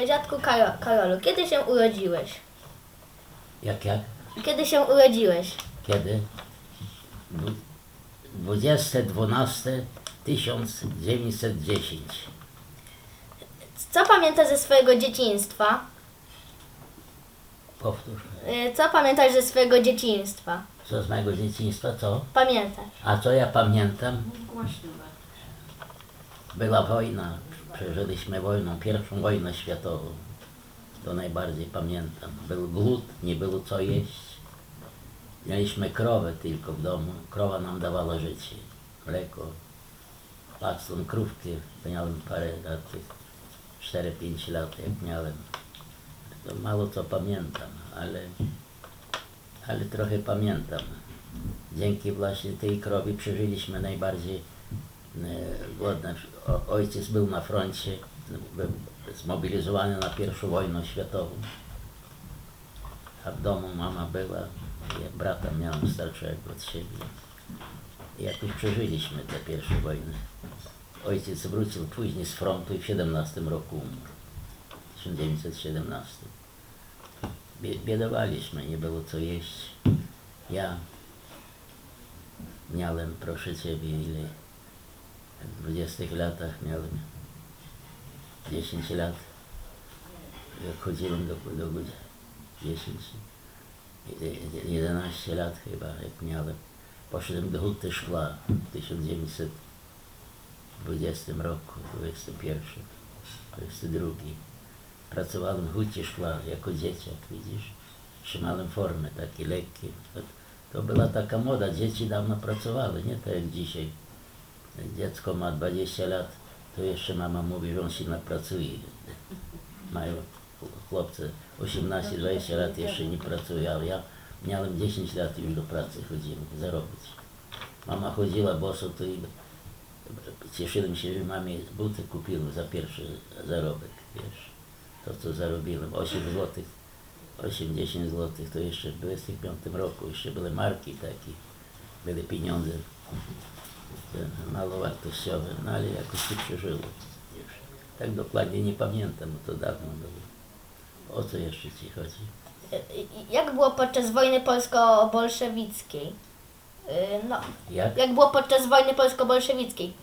Dziadku Karolu, kiedy się urodziłeś? Jak? Kiedy się urodziłeś? Kiedy? 20.12.1910. Co pamiętasz ze swojego dzieciństwa? Powtórz. Co pamiętasz ze swojego dzieciństwa? Co z mojego dzieciństwa, co? Pamiętasz? A co ja pamiętam? Była wojna, przeżyliśmy wojnę, pierwszą wojnę światową. To najbardziej pamiętam. Był głód, nie było co jeść. Mieliśmy krowę tylko w domu. Krowa nam dawała życie. Mleko. Pasłem krówki. Miałem parę lat, 4-5 lat jak miałem. To mało co pamiętam, ale trochę pamiętam. Dzięki właśnie tej krowie przeżyliśmy najbardziej głodne. Ojciec był na froncie, był zmobilizowany na I wojnę światową. A w domu mama była, ja brata miałem starszego od siebie. I jakoś przeżyliśmy tę pierwszą wojnę. Ojciec wrócił później z frontu i w 17 roku umarł. W 1917. Biedowaliśmy, nie było co jeść. Ja miałem, proszę Ciebie, ile w 20 latach miałem 10 lat. Jak chodziłem do 10, 11 lat chyba, jak miałem. Poszedłem do Huty Szkła w 1920 roku, 21, 22. Pracowałem w Hucie Szkła jako dzieciak, widzisz. Trzymałem formę, takie lekkie. To była taka moda, dzieci dawno pracowały, nie tak jak dzisiaj. Dziecko ma 20 lat, to jeszcze mama mówi, że on się napracuje. Mają chłopcy 18-20 lat jeszcze nie pracują, ale ja miałem 10 lat już do pracy chodziłem, zarobić. Mama chodziła boso, to i cieszyłem się, że mamie buty kupiłem za pierwszy zarobek, wiesz. To co zarobiłem, 8 złotych, 8-10 złotych, to jeszcze w 25 roku, jeszcze były marki takie, były pieniądze mało wartościowe, no ale jakoś się przeżyło. Już. Tak dokładnie nie pamiętam, bo to dawno było. O co jeszcze Ci chodzi? Jak było podczas wojny polsko-bolszewickiej? No, Jak? było podczas wojny polsko-bolszewickiej?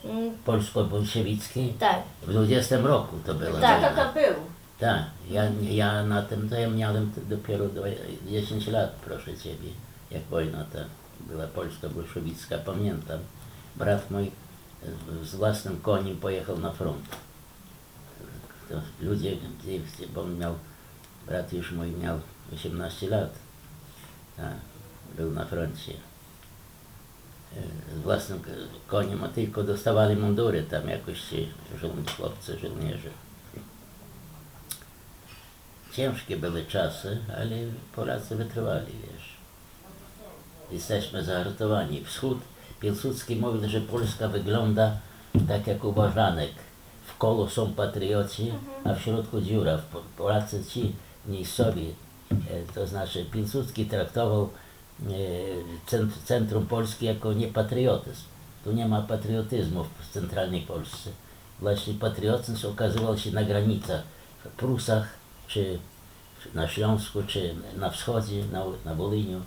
Polsko-bolszewickiej? Tak. W 20 roku to było. Tak. To był. Tak, ja na tym, to ja miałem dopiero 10 lat, proszę Ciebie, jak wojna ta była polsko-bolszewicka, pamiętam. Brat mój z własnym koniem pojechał na front. To ludzie, bo on miał, brat już mój miał 18 lat, tak, był na froncie. Z własnym koniem, a tylko dostawali mundury tam jakoś ci chłopcy, żołnierze. Ciężkie były czasy, ale Polacy wytrwali, wiesz. Jesteśmy zahartowani. Wschód, Piłsudski mówił, że Polska wygląda tak jak uważanek. W kolu są patrioci, a w środku dziura. Polacy ci miejscowi, to znaczy Piłsudski traktował centrum Polski jako niepatriotyzm. Tu nie ma patriotyzmu w centralnej Polsce. Właśnie patriotyzm okazywał się na granicach, w Prusach, czy na Śląsku, czy na wschodzie, na Wolyniu.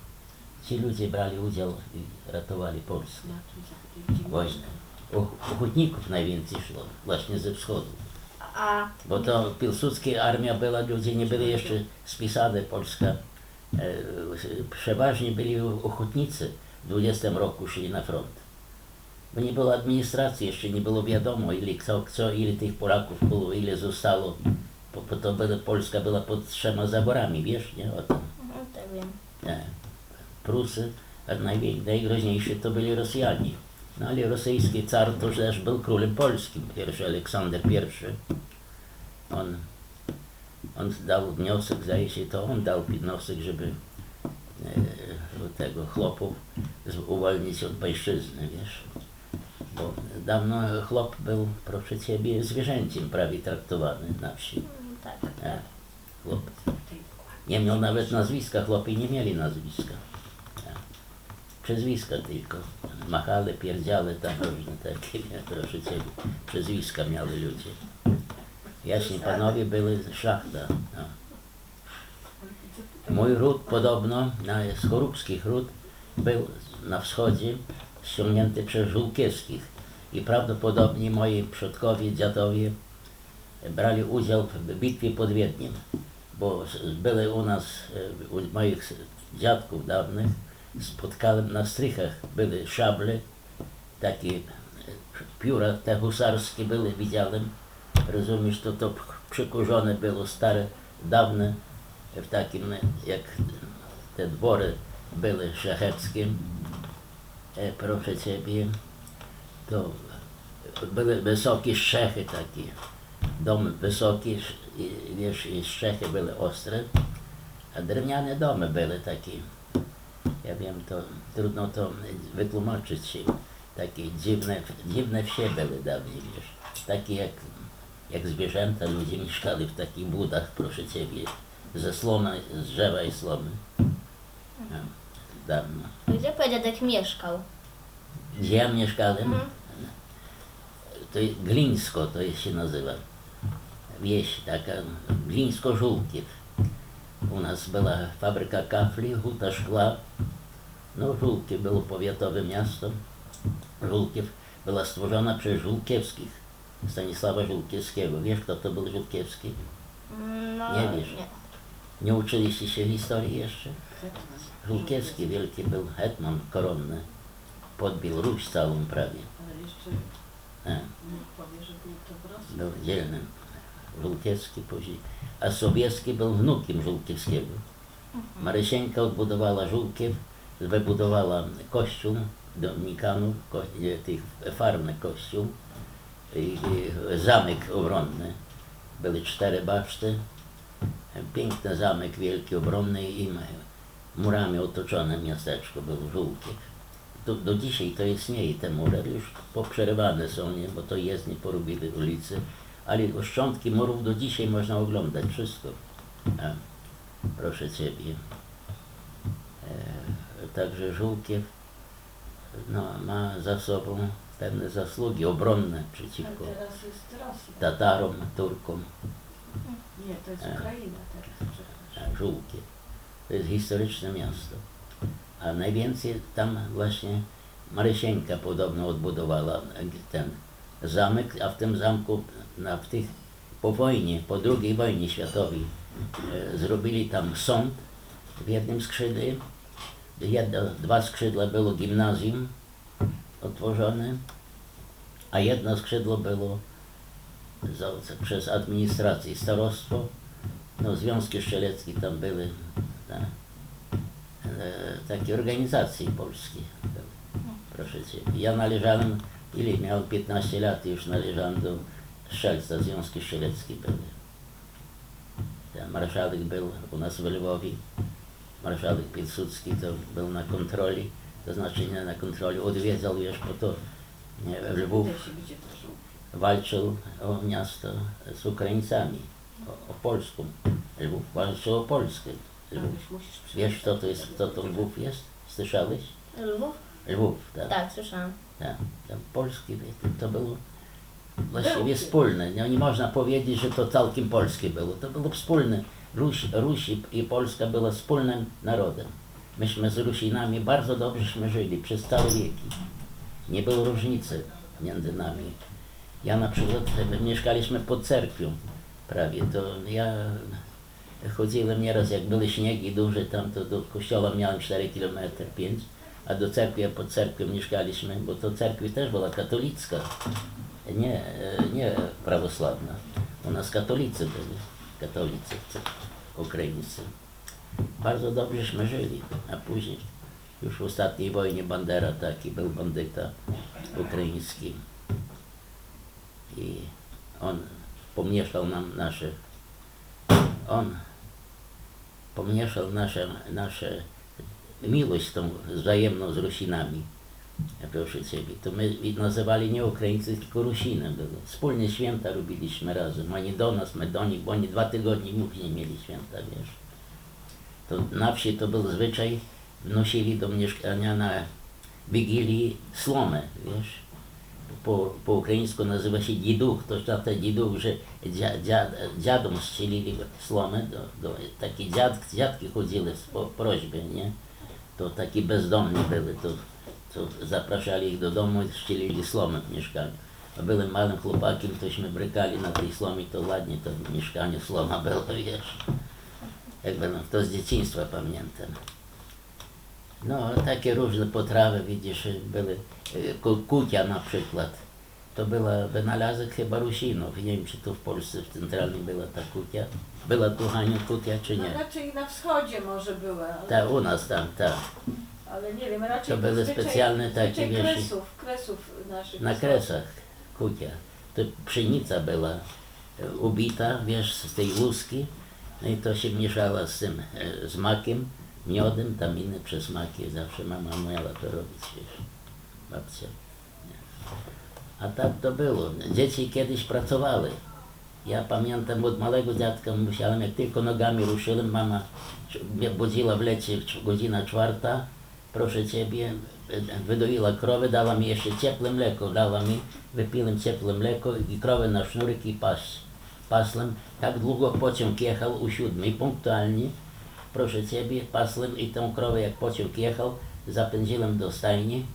Ci ludzie brali udział i ratowali Polskę. Wojnę. Ochotników najwięcej szło, właśnie ze wschodu. Bo to Piłsudskiej armia była, ludzie nie byli jeszcze spisane, Polska. Przeważnie byli ochotnicy w 20 roku szli na front. Bo nie było administracji, jeszcze nie było wiadomo, ile tych Polaków było, ile zostało. Bo to Polska była pod 3 zaborami, wiesz, nie? O tym. Tak wiem. Tak. Prusy, a najgroźniejsi to byli Rosjanie. No ale rosyjski car to też był królem polskim, pierwszy Aleksander I. On dał wniosek, zdaje się, to on dał wniosek, żeby tego chłopów uwolnić od pańszczyzny, wiesz. Bo dawno chłop był, proszę Ciebie, zwierzęciem prawie traktowany na wsi. Tak. Chłop. Nie miał nawet nazwiska, chłopi nie mieli nazwiska. Przezwiska tylko. Machale, pierdziale, tam różne takie, proszę Ciebie, przezwiska miały ludzie. Jaśni panowie byli szlachta. No. Mój ród podobno, z chorób,skich ród, był na wschodzie ściągnięty przez Żółkiewskich i prawdopodobnie moi przodkowie, dziadowie brali udział w bitwie pod Wiedniem, bo były u nas, u moich dziadków dawnych, spotkałem na strychach, były szable, takie pióra te husarskie były, widziałem, rozumiesz, to przykurzone było stare, dawne, w takim, jak te dwory były szlacheckie, proszę Ciebie, to były wysokie strzechy takie, domy wysokie, wiesz, i strzechy były ostre, a drewniane domy były takie, ja wiem, to trudno to wytłumaczyć się, takie dziwne wsie były dawniej, wiesz, takie jak zwierzęta, ludzie mieszkali w takich budach, proszę Ciebie, ze słomy, z drzewa i słomy. No, dawno. Gdzie dziadek mieszkał? Gdzie ja mieszkałem? To jest Glińsko, to się nazywa. Wieś taka, Glińsko-Żółkiew. U nas była fabryka kafli, huta szkła. No, Żółkiew było powiatowe miasto. Żółkiew była stworzona przez Żółkiewskich, Stanisława Żółkiewskiego. Wiesz, kto to był Żółkiewski? No, Nie wiesz. Nie uczyliście się historii jeszcze? Żółkiewski wielki był hetman koronny. Podbił Ruś całą prawie. Ale jeszcze A, nie powie, że był to w Rosji. był dzielny. Żółkiewski później. A Sobieski był wnukiem Żółkiewskiego. Marysieńka odbudowała Żółkiew, wybudowała kościół dominikanów, tych farmy kościół i zamek obronny. Były 4 baszty. Piękny zamek wielki, obronny i murami otoczone miasteczko było Żółkiew. Do dzisiaj to istnieje, te mury już poprzerywane są, nie? Bo to jezdnie porobili ulicy, ale szczątki murów do dzisiaj można oglądać, wszystko. A, proszę Ciebie. Także Żółkiew no, ma za sobą pewne zasługi obronne A przeciwko teraz jest Rosja. Tatarom, Turkom. Nie, to jest Ukraina teraz, przepraszam. Żółkiew. To jest historyczne miasto. A najwięcej tam właśnie Marysieńka podobno odbudowała ten zamek, a w tym zamku po wojnie, po II wojnie światowej zrobili tam sąd w jednym skrzydle. 2 skrzydła było gimnazjum otworzone, a jedno skrzydło było przez administrację, starostwo. No, związki strzeleckie tam były, takie organizacje polskie. Proszę Cię. Ja należałem, ile miałem 15 lat, już należałem do strzelca, związki strzeleckie były. Ten marszałek był u nas w Lwowie, marszałek Piłsudski to był na kontroli, to znaczy nie na kontroli, odwiedzał już po to Lwów, Gdzie to Żółkiew? walczył o miasto z Ukraińcami, o Polską. Lwów walczył o Polskę. Lwów. Aleś musisz Wiesz, kto to Lwów jest? Słyszałeś? Lwów? Lwów, tak. Tak, słyszałam. Tak. Tam polski, to było właściwie wspólne. Nie można powiedzieć, że to całkiem polskie było. To było wspólne. Ruś i Polska była wspólnym narodem. Myśmy z Rusinami bardzo dobrześmy żyli przez całe wieki. Nie było różnicy między nami. Ja na przykład mieszkaliśmy pod cerkwią prawie. To ja chodziłem nieraz, jak były śniegi duże, tam to do kościoła miałem 4 km, 5, a do cerkwi, pod cerkwią mieszkaliśmy, bo to cerkwi też była katolicka, nie prawosławna. U nas katolicy byli, katolicy ukraińscy. Bardzo dobrześmy żyli, a później już w ostatniej wojnie Bandera taki był bandyta ukraiński i on pomniejszał nam nasze miłość tą wzajemną z Rusinami. Proszę Ciebie, to my nazywali nie Ukraińcy, tylko Rusiny były. Wspólnie święta robiliśmy razem. Oni do nas, my do nich, bo oni 2 tygodnie później mieli święta, wiesz. To na wsi to był zwyczaj, wnosili do mieszkania na Wigilii słomę, wiesz. по-українську називає się дідух, то ж та дідух вже дядом зчилили сломи, такі дядки ходили по просьбі, nie? To taki bezdomni byli, to zapraszali ich do domu i ścielili slomę w mieszkaniu. A byłem małym chłopakiem, tośmy brykali na tej slomie, to ładnie to w mieszkaniu sloma było, wiesz. Jakby no, to z dzieciństwa pamiętam. No, takie różne potrawy, widzisz, były, kucia na przykład. To była wynalazek chyba Rusinów. Nie wiem, czy tu w Polsce w centralnej była ta kucia. Była tu, Haniu, kucia, czy No, nie? raczej na wschodzie może były, ale, Tak, u nas tam, tak. ale nie wiem, raczej To były specjalne takie, zwyczaj wiesz, kresów naszych. na kresach kucia. To pszenica była ubita, wiesz, z tej łuski. No i to się mieszało z tym, z makiem, miodem, tam inne przesmaki. Zawsze mama miała to robić, wiesz, babcia. A tak to było. Dzieci kiedyś pracowały. Ja pamiętam od małego dziadka musiałem, jak tylko nogami ruszyłem, mama mnie budziła w lecie, godzina 4, proszę Ciebie, wydoiła krowę, dała mi jeszcze ciepłe mleko, wypiłem ciepłe mleko i krowę na sznurek i pasłem. Tak długo pociąg jechał u 7 punktualnie, proszę Ciebie, pasłem i tą krowę jak pociąg jechał, zapędziłem do stajni.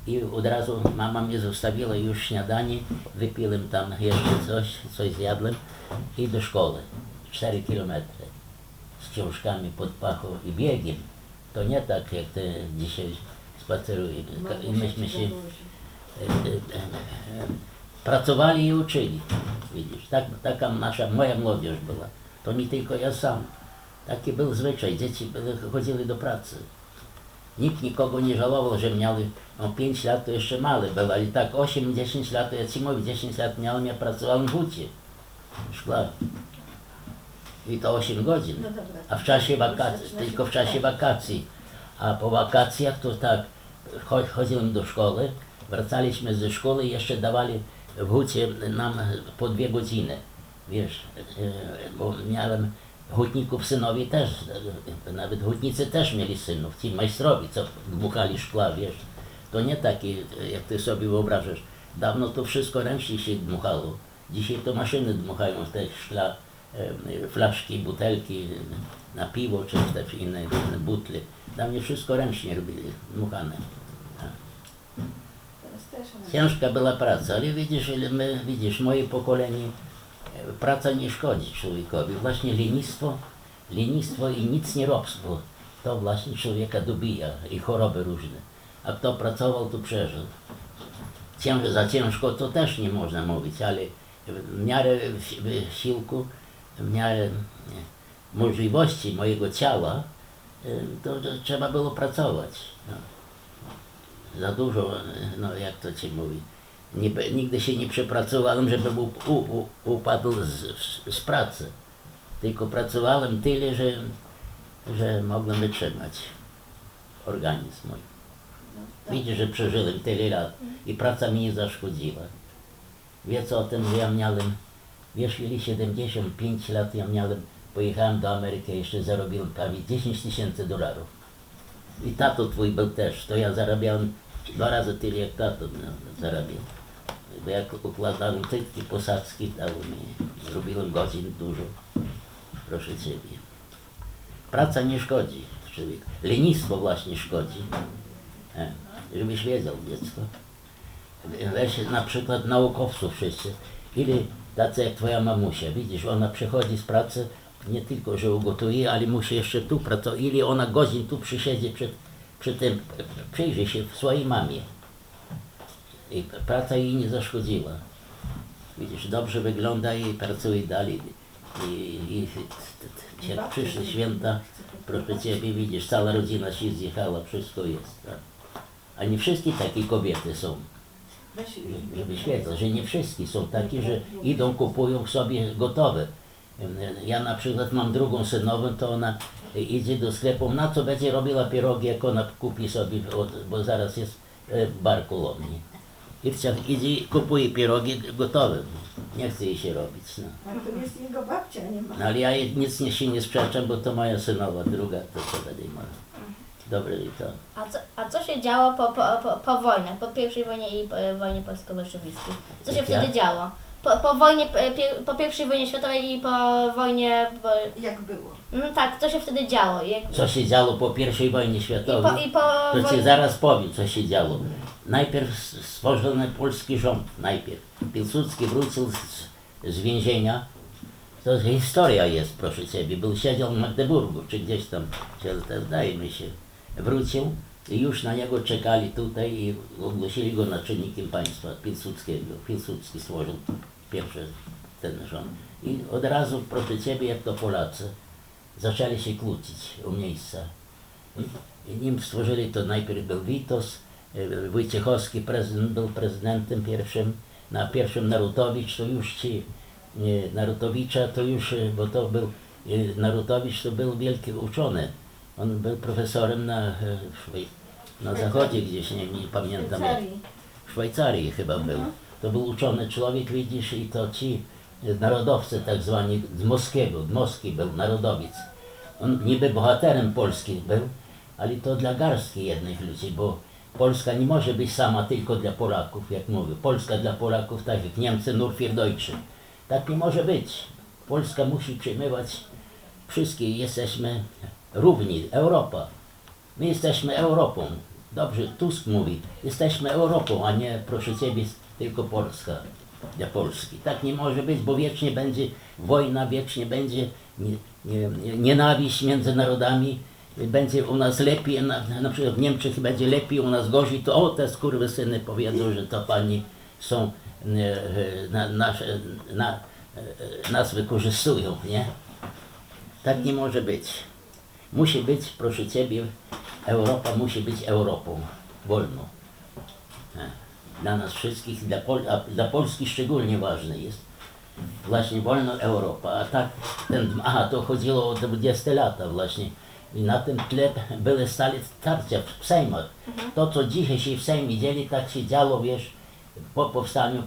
I od razu mama mnie zostawiła już śniadanie, wypiłem tam jeszcze coś zjadłem i do szkoły. 4 kilometry z książkami pod pachą i biegiem. To nie tak jak te dzisiaj spacerujemy. I myśmy się pracowali i uczyli. Widzisz, taka moja młodzież była. To nie tylko ja sam. Taki był zwyczaj, dzieci chodzili do pracy. Nikt nikogo nie żałował, że miały 5 lat, to jeszcze małe były, ale tak 8-10 lat, to ja ci mówię, 10 lat miałem, ja pracowałem w hucie, w szkole. I to 8 godzin. No dobra. A w czasie wakacji, tylko w czasie wakacji. A po wakacjach to tak, chodziłem do szkoły, wracaliśmy ze szkoły i jeszcze dawali w hucie nam po 2 godziny. Wiesz, bo miałem hutników synowie też, nawet hutnicy też mieli synów, ci majstrowie, co dmuchali szkła, wiesz. To nie takie, jak ty sobie wyobrażasz. Dawno to wszystko ręcznie się dmuchało. Dzisiaj to maszyny dmuchają te szkla, flaszki, butelki na piwo, czy też inne różne butle. Dawniej wszystko ręcznie robili, dmuchane. Teraz też Ciężka była praca, ale widzisz, moje pokolenie, praca nie szkodzi człowiekowi. Właśnie lenistwo i nic nie robstwo, to właśnie człowieka dobija i choroby różne. A kto pracował, to przeżył. Za ciężko to też nie można mówić, ale w miarę wysiłku, w miarę możliwości mojego ciała, to trzeba było pracować. No. Za dużo, no jak to ci mówi, nigdy się nie przepracowałem, żeby upadł z pracy. Tylko pracowałem tyle, że mogłem wytrzymać organizm mój. Widzisz, że przeżyłem tyle lat i praca mi nie zaszkodziła. Wiesz o tym, że ja miałem, wiesz ile 75 lat ja miałem, pojechałem do Ameryki, jeszcze zarobiłem prawie $10,000. I tato twój był też, to ja zarabiałem 2 razy tyle jak tato zarabiał. Bo jak układałem tytki, posadzki, dało mi, robiłem godzin dużo. Proszę Ciebie. Praca nie szkodzi człowieku. Lenistwo właśnie szkodzi. Żebyś wiedział, dziecko. Weź na przykład naukowców wszyscy. Ile tacy jak twoja mamusia, widzisz, ona przychodzi z pracy, nie tylko, że ugotuje, ale musi jeszcze tu pracować. Ile ona godzin tu przysiedzi przy tym, przyjrzy się w swojej mamie. I praca jej nie zaszkodziła. Widzisz, dobrze wygląda i pracuje dalej. Jak przyszły święta, proszę Ciebie, widzisz, cała rodzina się zjechała, wszystko jest. Tak? A nie wszystkie takie kobiety są. Żebyś wiedział, że nie wszystkie są takie, że idą, kupują sobie gotowe. Ja na przykład mam drugą synową, to ona idzie do sklepu, na co będzie robiła pierogi, jak ona kupi sobie, bo zaraz jest bar koło mnie. I idzie, kupuje pierogi gotowe. Nie chce jej się robić. No. A to jest jego babcia, nie ma. No, ale ja nic się nie sprzeczam, bo to moja synowa, druga, to co dalej ma. Dobre i to. A co się działo po wojnie, po pierwszej wojnie i po wojnie polsko-bolszewickiej? Co się Jak ja? wtedy działo? Po wojnie, po pierwszej wojnie światowej i po wojnie... Jak było? No tak, co się wtedy działo? Co się działo po I wojnie światowej? I po To ci wojnie... zaraz powiem, co się działo. Najpierw stworzono polski rząd, najpierw. Piłsudski wrócił z więzienia. To historia jest, proszę Ciebie. Był, siedział w Magdeburgu, czy gdzieś tam, zdaje mi się. Wrócił i już na niego czekali tutaj i ogłosili go naczelnikiem państwa Piłsudskiego. Piłsudski stworzył pierwszy ten rząd. I od razu, proszę Ciebie, jak to Polacy, zaczęli się kłócić o miejsca. I nim stworzyli, to najpierw był Witos, Wojciechowski prezydent był prezydentem pierwszym, na pierwszym Narutowicz, to już ci Narutowicza, to już, bo to był, Narutowicz to był wielki uczony. On był profesorem na zachodzie gdzieś, nie pamiętam jak. W Szwajcarii chyba był. To był uczony człowiek, widzisz, i to ci narodowcy tak zwani z Moskwy był narodowiec. On niby bohaterem Polski był, ale to dla garstki jednych ludzi, bo Polska nie może być sama tylko dla Polaków, jak mówię. Polska dla Polaków, tak jak Niemcy, nur für Deutsche. Tak nie może być. Polska musi przyjmować wszystkich. Jesteśmy równi. Europa. My jesteśmy Europą. Dobrze, Tusk mówi. Jesteśmy Europą, a nie, proszę Ciebie, tylko Polska dla Polski. Tak nie może być, bo wiecznie będzie wojna, wiecznie będzie nienawiść między narodami. Będzie u nas lepiej, na przykład w Niemczech będzie lepiej, u nas gorzej, to o, te skurwysyny powiedzą, że to pani są, nas wykorzystują, nie? Tak nie może być. Musi być, proszę Ciebie, Europa musi być Europą wolną. Dla nas wszystkich, a dla Polski szczególnie ważne jest właśnie wolna Europa. A tak, to chodziło o 20 lata właśnie. I na tym tle były stale starcia w Sejmach. To, co dzisiaj się w Sejmie dzieje, tak się działo, wiesz, po powstaniu,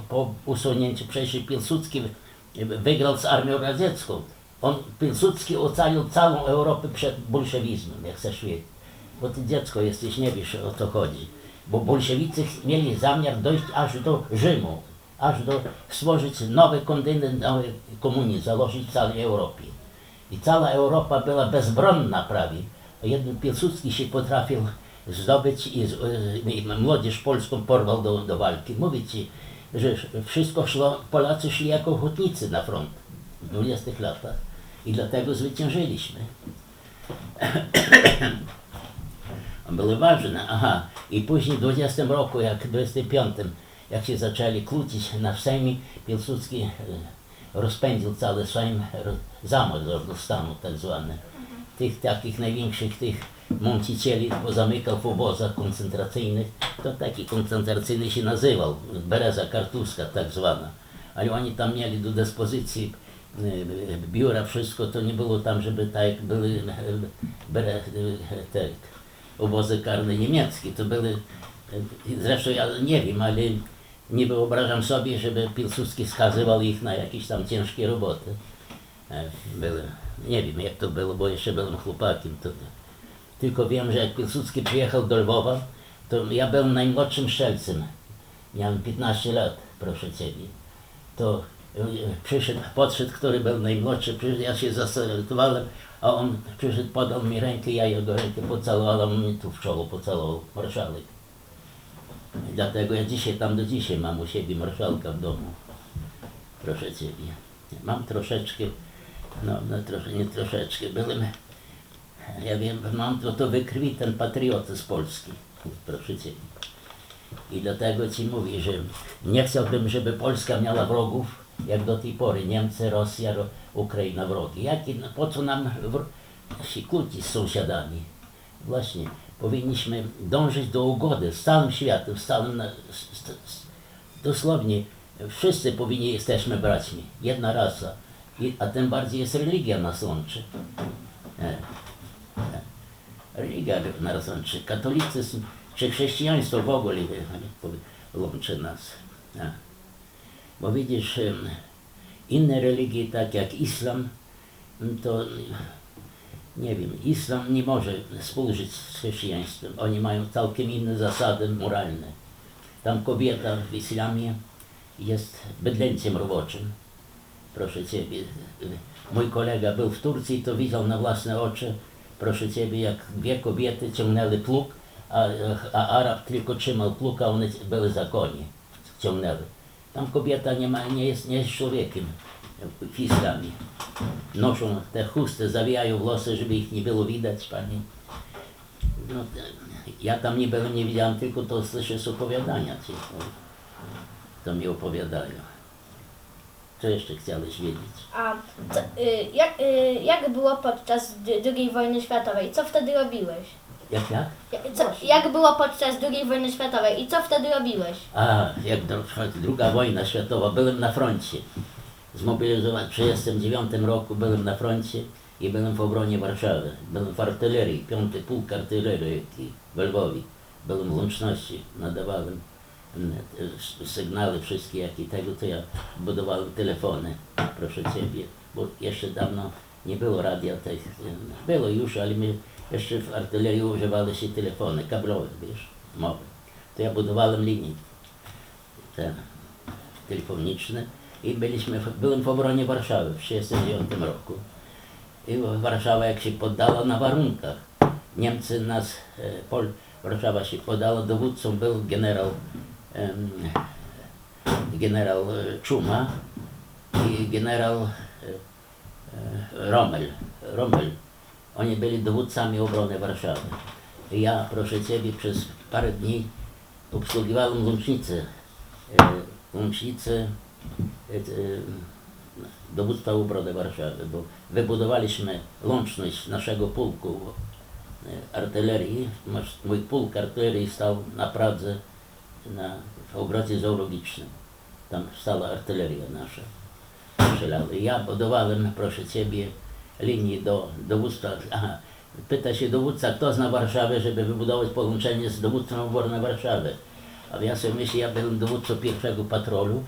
po usunięciu. Przecież Piłsudski wygrał z armią radziecką. Piłsudski ocalił całą Europę przed bolszewizmem, jak chcesz wiedzieć. Bo ty dziecko jesteś, nie wiesz, o co chodzi. Bo bolszewicy mieli zamiar dojść aż do Rzymu, aż do stworzyć nowy kontynent, nowy komunizm, założyć w całej Europie. I cała Europa była bezbronna prawie. Jeden Piłsudski się potrafił zdobyć i młodzież polską porwał do walki. Mówię Ci, że wszystko szło, Polacy szli jako ochotnicy na front w 20 latach. I dlatego zwyciężyliśmy. Było ważne. Aha. I później w 20 roku, jak w 25, jak się zaczęli kłócić na Sejmie, Piłsudski rozpędził cały Sejm, zamach do stanu tak zwany. Tych takich największych tych mącicieli pozamykał w obozach koncentracyjnych. To taki koncentracyjny się nazywał, Bereza Kartuska tak zwana. Ale oni tam mieli do dyspozycji biura, wszystko, to nie było tam, żeby tak jak były te obozy karne niemieckie. To były, zresztą ja nie wiem, ale nie wyobrażam sobie, żeby Piłsudski skazywał ich na jakieś tam ciężkie roboty. Były, nie wiem jak to było, bo jeszcze byłem chłopakiem. Tylko wiem, że jak Piłsudski przyjechał do Lwowa, to ja byłem najmłodszym strzelcem. Miałem 15 lat, proszę Ciebie. To podszedł, który był najmłodszy, ja się zasalutowałem, a on przyszedł, podał mi rękę, ja jego rękę pocałowałem, on mnie tu w czoło pocałował, marszałek. Dlatego ja do dzisiaj mam u siebie marszałka w domu. Proszę Ciebie. Mam troszeczkę, nie troszeczkę, byłem, ja wiem, mam to we krwi ten patriotyzm polski, proszę Ciebie. I dlatego Ci mówię, że nie chciałbym, żeby Polska miała wrogów, jak do tej pory Niemcy, Rosja, Ukraina wrogi. Po co nam się kłócić z sąsiadami? Właśnie, powinniśmy dążyć do ugody z całym światem, dosłownie wszyscy jesteśmy braćmi, jedna rasa, a tym bardziej jest religia nas łączy. Religia nas łączy, katolicyzm czy chrześcijaństwo w ogóle łączy nas. Bo widzisz, inne religie, tak jak islam, to Nie wiem, islam nie może współżyć z chrześcijaństwem. Oni mają całkiem inne zasady moralne. Tam kobieta w islamie jest bydlęciem roboczym. Proszę Ciebie, mój kolega był w Turcji, to widział na własne oczy, proszę Ciebie, jak dwie kobiety ciągnęły plug, a Arab tylko trzymał plug, a one były za konie, ciągnęły. Tam kobieta nie jest człowiekiem w islamie. Noszą te chusty, zawijają włosy, żeby ich nie było widać, pani. No, ja tam nie byłem, nie widziałem, tylko to słyszę z opowiadania ci. To mi opowiadają. Co jeszcze chciałeś wiedzieć? A jak było podczas II wojny światowej? Co wtedy robiłeś? Jak? Jak było podczas II wojny światowej i co wtedy robiłeś? A, jak druga wojna światowa, byłem na froncie. Zmobilizowany w 1939 roku byłem na froncie i byłem w obronie Warszawy. Byłem w artylerii, 5. Pułk Artylerii w Lwowie. Byłem w łączności, nadawałem sygnały wszystkie, jak i tego, to ja budowałem telefony, proszę Ciebie, bo jeszcze dawno nie było radia, było już, ale my jeszcze w artylerii używały się telefony kablowe, wiesz, mowy. To ja budowałem linie telefoniczne i byłem w obronie Warszawy w 1939 roku. I Warszawa jak się poddała na warunkach. Niemcy nas, Warszawa się poddała, dowódcą był generał Czuma i generał Rommel. Oni byli dowódcami obrony Warszawy. I ja, proszę Ciebie, przez parę dni obsługiwałem łącznicę dowództwa obrony Warszawy, bo wybudowaliśmy łączność naszego pułku artylerii. Mój pułk artylerii stał na Pradze, w ogrodzie zoologicznym. Tam stała artyleria nasza. I ja budowałem, proszę Ciebie, linię do dowództwa. Aha, pyta się dowódca, kto zna Warszawę, żeby wybudować połączenie z dowódcą obrony Warszawy. A ja sobie myślę, ja byłem dowódcą 1. patrolu,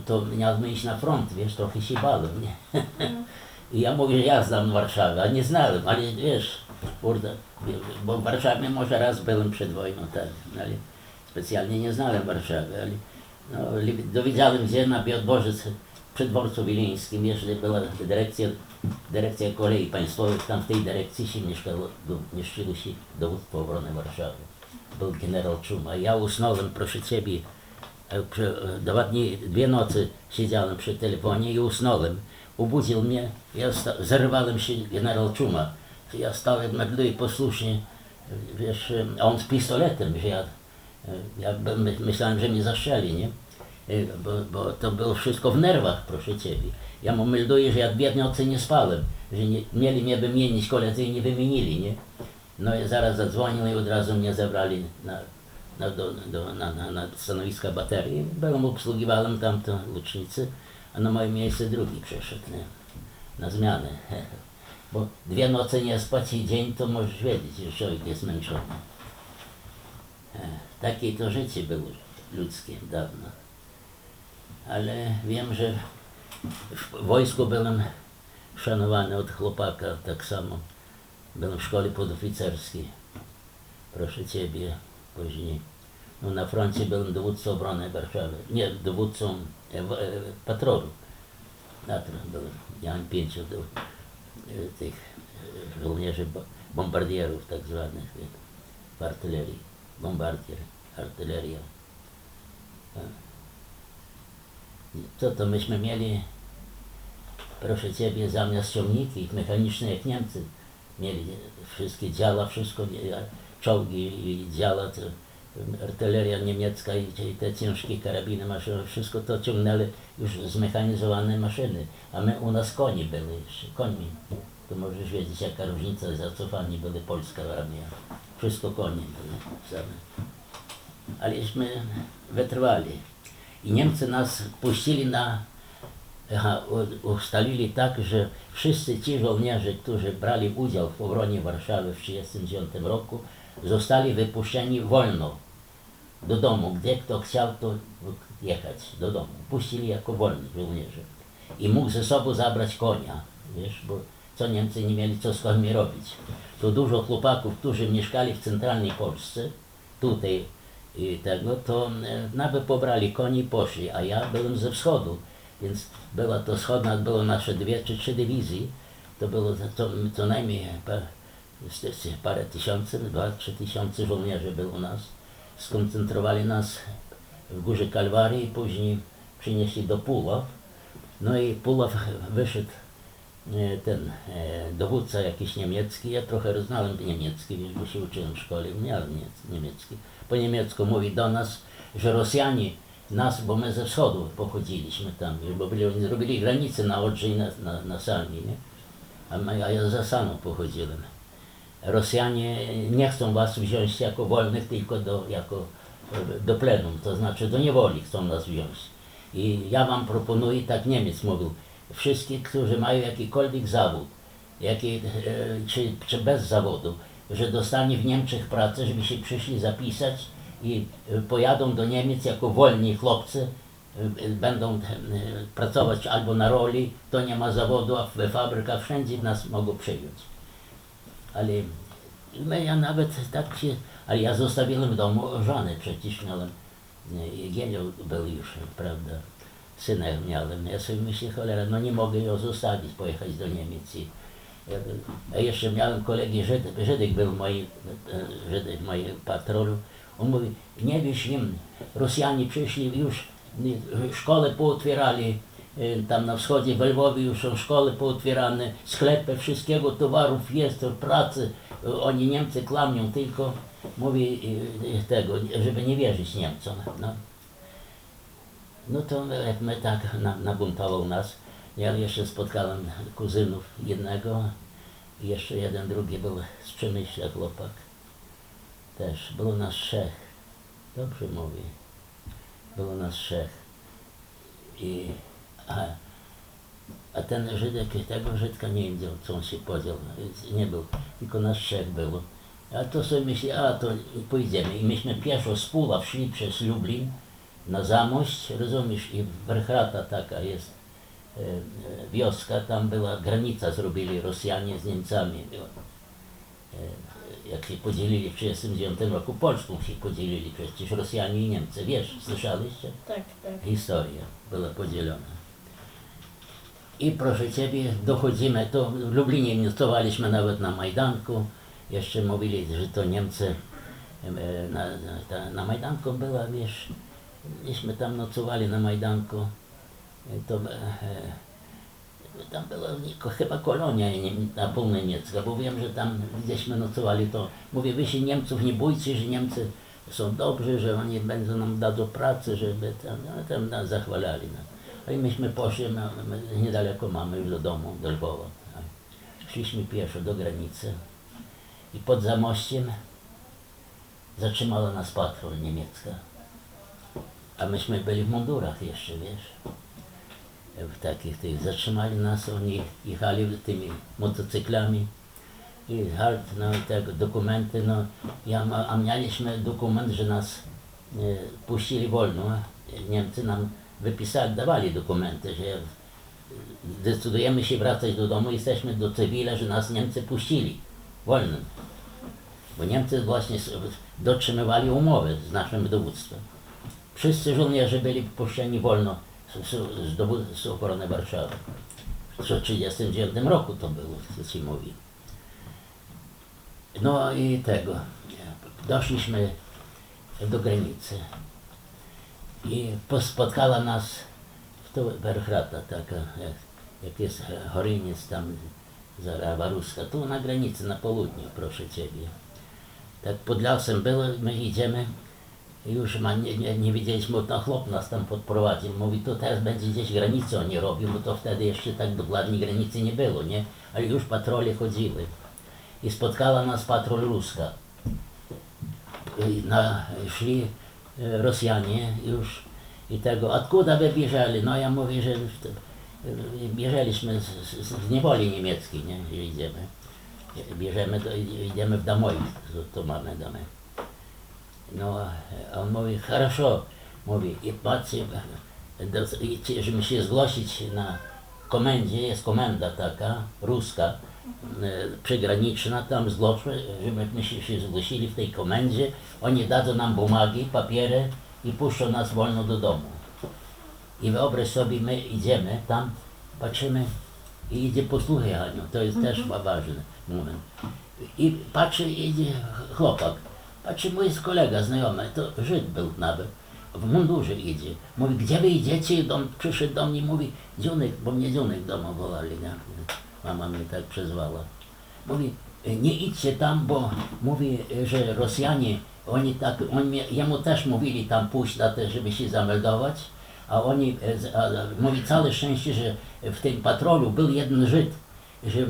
to miałem iść na front, wiesz, trochę się bałem, nie? I ja mówię, że ja znam Warszawę, a nie znałem, ale wiesz, kurde, bo w Warszawie może raz byłem przed wojną, tak, ale specjalnie nie znałem Warszawy, ale no, dowiedziałem się na Biodworzyc przy dworcu wileńskim, jeszcze była dyrekcja kolei państwowych, tam w tej dyrekcji się mieściło się dowództwo obrony Warszawy. Był generał Czuma. Ja usnąłem, proszę Ciebie, 2 nocy siedziałem przy telefonie i usnąłem. Obudził mnie, ja zerwałem się generał Czuma. Ja stałem nagle i posłusznie, wiesz, a on z pistoletem, że ja myślałem, że mnie zastrzeli, nie? Bo to było wszystko w nerwach, proszę Ciebie. Ja mu melduję, że ja 2 nocy nie spałem, że mieli mnie wymienić, koledzy i nie wymienili, nie? No i zaraz zadzwonił i od razu mnie zabrali na stanowiska baterii. Byłem, obsługiwałem tamtą łucznicę, a na moje miejsce drugi przeszedł, nie? Na zmianę. Bo 2 noce nie spać i dzień, to możesz wiedzieć, że człowiek jest zmęczony. Takie to życie było ludzkie dawno. Ale wiem, że w wojsku byłem szanowany od chłopaka, tak samo. Byłem w szkole podoficerskiej. Proszę Ciebie, później. No, na froncie byłem dowódcą obrony Warszawy. Nie, dowódcą patrolu. Byłem. Miałem 5 tych żołnierzy bombardierów tak zwanych w artylerii. Bombardier, artyleria. Co to myśmy mieli, proszę Ciebie, zamiast ciągniki mechaniczne jak Niemcy. Mieli wszystkie działa, wszystko, czołgi i działa, artyleria niemiecka i te ciężkie karabiny maszynowe, wszystko to ciągnęły już zmechanizowane maszyny, a my u nas koni były jeszcze, końmi. To możesz wiedzieć, jaka różnica, zacofani były polska armia. Wszystko konie były same. Aleśmy wytrwali. I Niemcy nas puścili ustalili tak, że wszyscy ci żołnierze, którzy brali udział w obronie Warszawy w 1939 roku, zostali wypuszczeni wolno do domu. Gdzie kto chciał, to jechać do domu. Puścili jako wolni żołnierze. I mógł ze sobą zabrać konia, wiesz, bo co Niemcy nie mieli co z nimi robić. To dużo chłopaków, którzy mieszkali w centralnej Polsce, tutaj i tego, to nawet pobrali koni i poszli, a ja byłem ze wschodu, więc była to wschodnia, było nasze 2 czy 3 dywizje, to było co najmniej parę tysięcy, 2-3 tysiące żołnierzy było u nas. Skoncentrowali nas w Górze Kalwarii, później przynieśli do Puław. No i Puław wyszedł ten dowódca jakiś niemiecki, ja trochę roznałem niemiecki, bo się uczyłem w szkole, miałem niemiecki. Po niemiecku mówi do nas, że Rosjanie nas, bo my ze wschodu pochodziliśmy tam, bo oni zrobili granicę na Odrze i na Salmie, nie? A ja za Saną pochodziłem. Rosjanie nie chcą was wziąć jako wolnych, tylko do plenum, to znaczy do niewoli chcą nas wziąć. I ja wam proponuję, tak Niemiec mówił, wszystkich, którzy mają jakikolwiek zawód, czy bez zawodu, że dostanie w Niemczech pracę, żeby się przyszli zapisać i pojadą do Niemiec jako wolni chłopcy, będą pracować albo na roli, to nie ma zawodu, a we fabrykach wszędzie nas mogą przyjąć. Ale ja nawet tak się, ale ja zostawiłem w domu żonę, przecież miałem, Gienio był już, prawda, syna miałem. Ja sobie myślę, cholera, no nie mogę ją zostawić, pojechać do Niemiec. A jeszcze miałem kolegi Żydek był w moim patrolu. On mówi, nie wiesz, Rosjanie przyszli już, szkoły pootwierali, tam na wschodzie we Lwowie już są szkoły pootwierane, sklepy, wszystkiego towarów jest, pracy. Oni Niemcy kłamią, tylko mówi tego, żeby nie wierzyć Niemcom. No to jak my tak nabuntował nas, ja jeszcze spotkałem kuzynów jednego, i jeszcze jeden, drugi był z Przemyśla chłopak. Też było nas 3. Dobrze mówię. Było nas 3. A ten Żydek, tego Żydka nie wiem, co on się podział, nie był, tylko nas 3 było. A to sobie myślę, to pójdziemy. I myśmy pieszo z Puław szli przez Lublin na Zamość, rozumiesz, i Werchrata taka jest wioska, tam była granica, zrobili Rosjanie z Niemcami. Jak się podzielili w 1939 roku, Polską się podzielili, przecież Rosjanie i Niemcy, wiesz, słyszeliście? Tak, tak. Historia była podzielona. I proszę Ciebie, dochodzimy, to w Lublinie nocowaliśmy nawet na Majdanku, jeszcze mówili, że to Niemcy, na Majdanku była, wiesz, myśmy tam nocowali na Majdanku, to tam była chyba kolonia na pół niemiecka, bo wiem, że tam gdzieśmy nocowali, to mówię, wy się Niemców nie bójcie, że Niemcy są dobrzy, że oni będą nam dać pracy, żeby tam nas zachwalali. I myśmy poszli, niedaleko mamy już do domu, do Lwowa. Szliśmy pieszo do granicy i pod Zamościem zatrzymała nas patrol niemiecka. A myśmy byli w mundurach jeszcze, wiesz. W takich tych, zatrzymali nas, oni jechali tymi motocyklami i halt, no i tego, dokumenty, no, a mieliśmy dokument, że nas puścili wolno, Niemcy nam wypisali, dawali dokumenty, że decydujemy się wracać do domu, jesteśmy do cywila, że nas Niemcy puścili wolnym, bo Niemcy właśnie dotrzymywali umowy z naszym dowództwem. Wszyscy żołnierze byli puszczeni wolno z dowództwa obrony Warszawy. W 1939 roku to było, co ci mówi. No i tego, doszliśmy do granicy i spotkała nas to Werchrata, taka, jak jest Choryniec tam, Zarawa Ruska, tu na granicy, na południu, proszę Ciebie. Tak pod lasem było, my idziemy, już nie wiedzieliśmy, to chłop nas tam podprowadził, mówi, to teraz będzie gdzieś granicę oni robią, bo to wtedy jeszcze tak dokładnie granicy nie było, nie? Ale już patrole chodziły. I spotkała nas patrol Ruska. Szli Rosjanie już i tego, odkuda wy bierzeli? No ja mówię, że bierzeliśmy z niewoli niemieckiej, nie? Że idziemy. Bierzemy, idziemy w Damoj, to mamy domy. No, a on mówi, хорошо, mówi, i patrzcie, żeby się zgłosić na komendzie, jest komenda taka, ruska, przygraniczna tam zgłoszła, żebyśmy się zgłosili w tej komendzie. Oni dadzą nam bumagi, papiery i puszczą nas wolno do domu. I wyobraź sobie, my idziemy tam, patrzymy i idzie, posłuchaj Aniu, to jest też ważny moment. I patrzy, idzie chłopak, patrzy, mój kolega znajomy, to Żyd był nawet, w mundurze idzie. Mówi, gdzie wy idziecie? I on przyszedł do mnie, mówi, Dziunek, bo mnie Dziunek domu wołali, nie? Mama mnie tak przezwała. Mówi, nie idźcie tam, bo mówi, że Rosjanie, jemu też mówili tam pójść na to, żeby się zameldować, a oni, mówi, całe szczęście, że w tym patrolu był jeden Żyd, że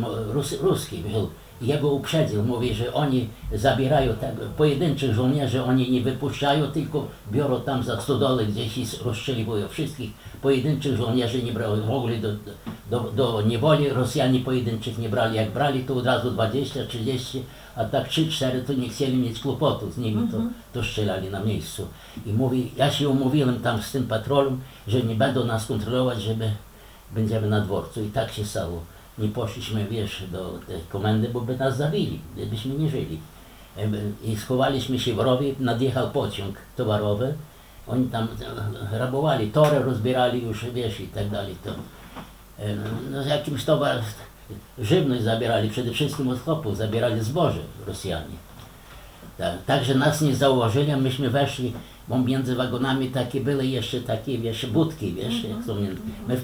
ruski był. Jego uprzedził, mówi, że oni zabierają pojedynczych żołnierzy, oni nie wypuszczają, tylko biorą tam za stodoły, gdzieś i rozstrzeliwują wszystkich. Pojedynczych żołnierzy nie brali, w ogóle do niewoli Rosjanie pojedynczych nie brali. Jak brali, to od razu 20, 30, a tak 3-4 to nie chcieli mieć kłopotu z nimi, to strzelali na miejscu. I mówi, ja się umówiłem tam z tym patrolem, że nie będą nas kontrolować, żeby będziemy na dworcu. I tak się stało. Nie poszliśmy, wiesz, do tej komendy, bo by nas zabili, gdybyśmy nie żyli. I schowaliśmy się w rowie, nadjechał pociąg towarowy, oni tam rabowali, tory rozbierali już, wiesz, i tak dalej. No, z jakimś żywność zabierali, przede wszystkim od chłopów, zabierali zboże Rosjanie. Także nas nie zauważyli, a myśmy weszli, bo między wagonami takie były jeszcze takie, wiesz, budki, wiesz, jak to my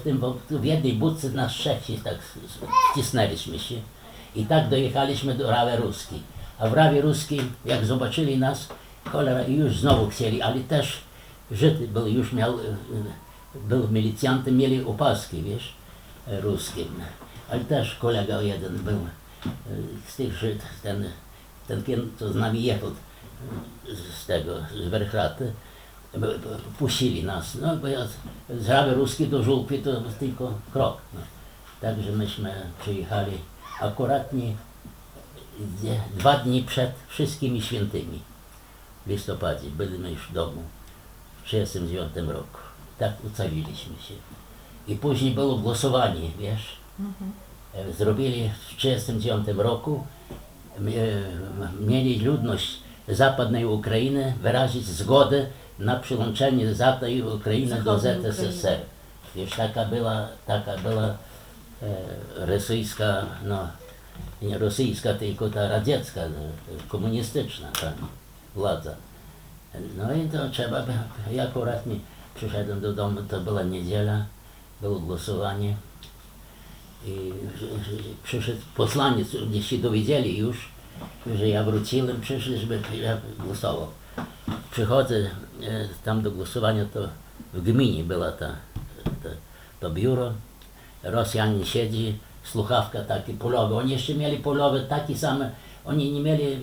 w jednej budce nas trzech się tak wcisnęliśmy się i tak dojechaliśmy do Rawy Ruskiej. A w Rawie Ruskiej, jak zobaczyli nas, cholera, i już znowu chcieli, ale też Żyd był, już był milicjantem, mieli opaski, wiesz, ruskie. Ale też kolega jeden był z tych Żyd, ten co z nami jechał z Werchraty, puścili nas. No, bo z Rawy Ruskiej do Żulpy to tylko krok. No. Także myśmy przyjechali akuratnie 2 dni przed wszystkimi świętymi w listopadzie. Byliśmy już w domu w 1939 roku. Tak ucaliliśmy się. I później było głosowanie, wiesz. Zrobili w 1939 roku, mieli ludność zapadnej Ukrainy wyrazić zgodę na przyłączenie zapadnej Ukrainy do ZSSR. Wiesz, taka była rosyjska, no nie rosyjska, tylko ta radziecka, komunistyczna ta władza. No i to trzeba, ja akuratnie przyszedłem do domu, to była niedziela, było głosowanie. I przyszedł посланец, gdzie się dowiedzieli już, że ja wróciłem, przyszli, żeby ja głosował. Przychodzę tam do głosowania, to w gminie była to biuro, Rosjanin siedzi, słuchawka takie polowe, oni jeszcze mieli polowe takie same, oni nie mieli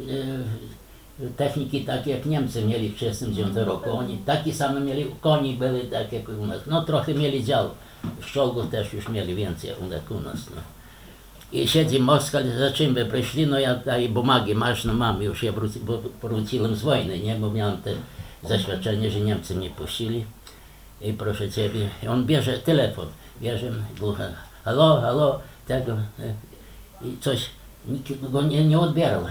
techniki takie jak Niemcy mieli w 1939 roku, oni takie same mieli, koni były takie jak u nas, no trochę mieli dział. Szczolgów też już mieli więcej jak u nas. No. I siedzi Moskal, za czym by przyszli, no ja daję bumagi, masz, no mam, już ja wróciłem z wojny, nie, bo miałem te zaświadczenie, że Niemcy mnie puścili. I proszę Ciebie, i on bierze telefon, bierze, głucha, halo, tego, i coś, nikt go nie odbierał.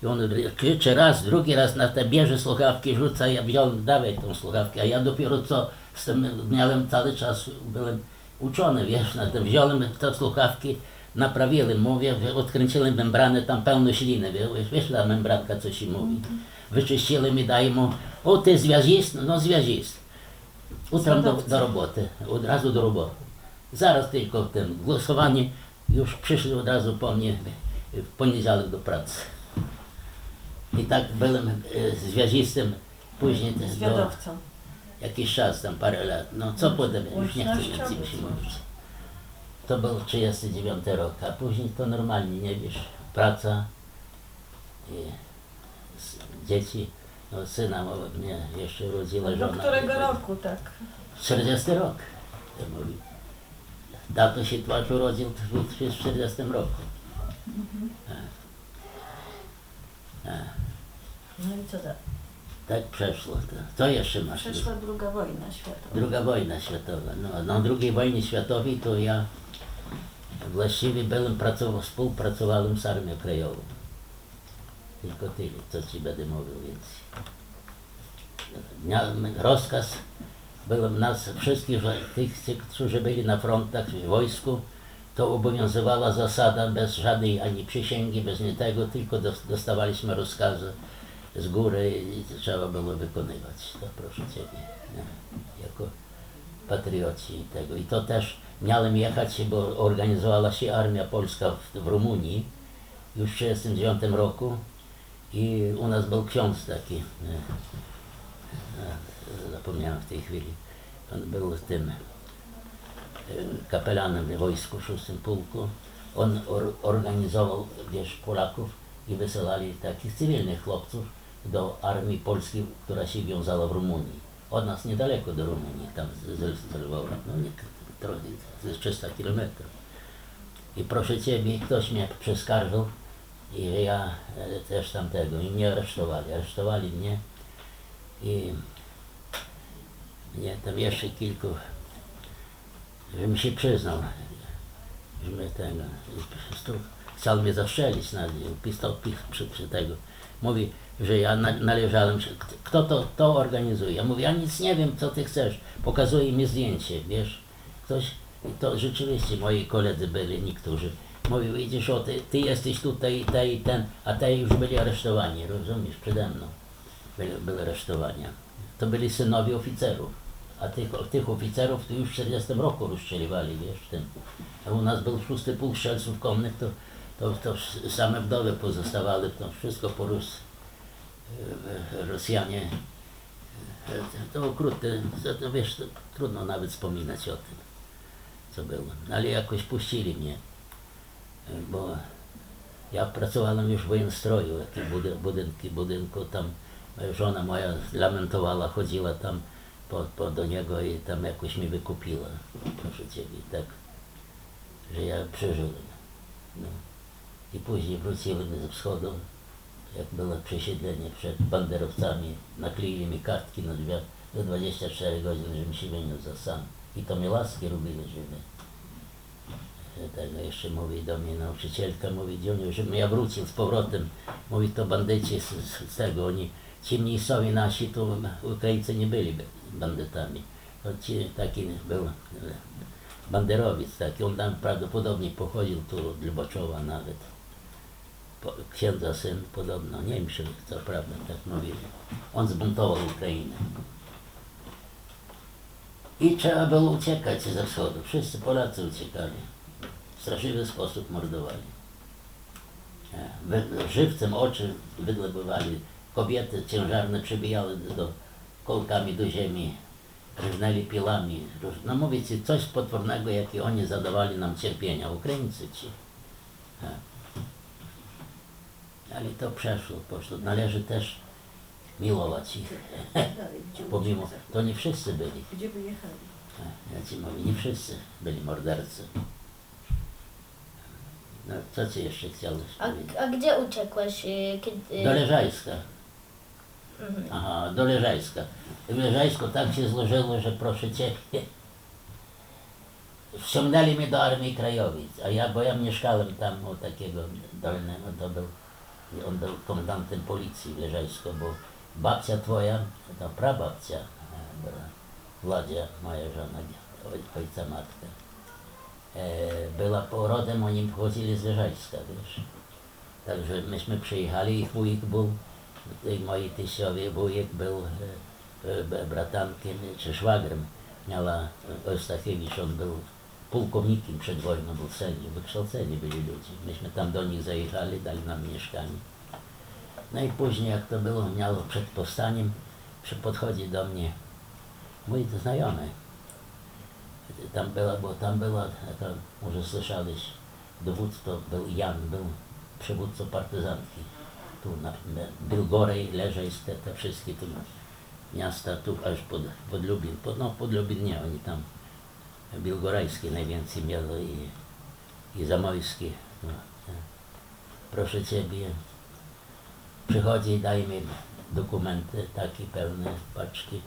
I on krzyczy raz, drugi raz, na te bierze słuchawki, rzuca, ja wziąłem, dawaj tą słuchawkę, a ja dopiero co z tym miałem cały czas, byłem uczony, wiesz, na tym wziąłem te słuchawki, naprawiłem, mówię, odkręciłem membranę, tam pełno śliny, wiesz, ta membranka, co się mówi. Wyczyściłem i daję mu, o ty związist? No związist. Utram do roboty, od razu do roboty. Zaraz tylko ten głosowanie, już przyszli od razu po mnie w poniedziałek do pracy. I tak byłem związistem, później Zwiadowcą. Jakiś czas, tam parę lat. No co potem, już nie chcę więcej mi się mówić. To był 1939 rok, a później to normalnie, nie wiesz, praca, dzieci, no syna mnie jeszcze urodziła żona. Do którego roku, tak? 40 rok, to mówi. Tato się twarz urodził w 40 roku. No i co dalej? Tak przeszło. To jeszcze masz? Przeszła II wojna światowa. Druga wojna światowa. No, na II wojnie światowej to ja Właściwie byłem współpracowałem z Armią Krajową. Tylko tyle, co ci będę mówił więcej. Rozkaz był nas wszystkich, tych, którzy byli na frontach w wojsku, to obowiązywała zasada bez żadnej ani przysięgi, bez niczego, tylko dostawaliśmy rozkazy z góry i trzeba było wykonywać. To proszę Ciebie, nie? Jako patrioci tego. I to też miałem jechać, bo organizowała się Armia Polska w Rumunii już w 1939 roku i u nas był ksiądz taki, zapomniałem w tej chwili, on był tym kapelanem w wojsku w 6 pułku. On organizował, wiesz, Polaków i wysyłali takich cywilnych chłopców do armii polskiej, która się wiązała w Rumunii. Od nas niedaleko do Rumunii, tam z Lwowa, no nie, trochę, to jest 300 kilometrów. I proszę Ciebie, ktoś mnie przeskarżył i ja też tamtego, i mnie aresztowali mnie i mnie tam jeszcze kilku, żebym się przyznał, że mnie tego, chciał mnie zastrzelić, pistol przy tego. Mówi, że ja należałem, kto to organizuje. Ja mówię, ja nic nie wiem, co ty chcesz. Pokazuje mi zdjęcie, wiesz. Ktoś, i to rzeczywiście moi koledzy byli, niektórzy. Mówił, widzisz, o, ty jesteś tutaj, ten, a te już byli aresztowani, rozumiesz, przede mną. Były aresztowania. To byli synowie oficerów. A tych oficerów to już w 1940 roku rozstrzeliwali, wiesz, w tym. A u nas był 6 pułk strzelców konnych, to same wdowy pozostawały, to wszystko porósł. Rosjanie, to okrutne, to wiesz, to trudno nawet wspominać o tym, co było. Ale jakoś puścili mnie, bo ja pracowałem już w wojenstroj, w budynku, tam żona moja lamentowała, chodziła tam do niego i tam jakoś mi wykupiła, proszę Ciebie, tak, że ja przeżyłem. No. I później wróciłem ze wschodu, jak było przesiedlenie przed banderowcami, nakleili mi kartki na drzwiach do 24 godzin, żebym się wyniósł za sam. I to mi laski robili, żeby tego jeszcze mówi do mnie nauczycielka, mówi, Dziuniu, żebym ja wrócił z powrotem. Mówi, to bandyci z tego, oni, ci miejscowi nasi, to Ukraińcy nie byli bandytami. To ci taki był banderowiec taki, on tam prawdopodobnie pochodził tu od Lubaczowa nawet. Księdza syn podobno, nie wiem, czy co prawda tak mówili. On zbuntował Ukrainę. I trzeba było uciekać ze wschodu. Wszyscy Polacy uciekali. W straszliwy sposób mordowali. Żywcem oczy wydobywali. Kobiety ciężarne przybijały kolkami do ziemi. Rżnęli pilami. No mówię Ci, coś potwornego, jakie oni zadawali nam cierpienia. Ukraińcy ci. Ale to przeszło, poszło. Należy też miłować ich. Pomimo, to nie wszyscy byli. Gdzie wyjechali? Ja Ci mówię, nie wszyscy byli mordercy. No, co Ci jeszcze chciałeś powiedzieć? A gdzie uciekłeś? Kiedy... Do Leżajska. Mhm. Aha, do Leżajska. W Leżajsku tak się złożyło, że proszę Ciebie, wciągnęli mnie do Armii Krajowej, bo ja mieszkałem tam u takiego dolnego, on był komendantem policji w Leżajsku, bo babcia twoja, to prababcia była, Władzia, moja żona, ojca matka, była porodem, oni pochodzili z Leżajska, wiesz. Także myśmy przyjechali, ich wujek był, moi teściowie wujek był bratankiem czy szwagrem, miała Eustachiewicz, on był pułkownikiem przed wojną, był sędzią, wykształceni byli ludzie. Myśmy tam do nich zajechali, dali nam mieszkanie. No i później, jak to było, miało przed powstaniem, podchodzi do mnie mój znajomy. Tam była, to może słyszałeś, dowódco był Jan, był przywódcą partyzantki. Tu na Bilgorej, Leżajsk, te wszystkie tu miasta, tu aż pod Lubin, pod Lubin nie, oni tam Bilgorajskie najwięcej miały i Zamojskie. No, proszę Ciebie, przychodzi i daje mi dokumenty takie pełne paczki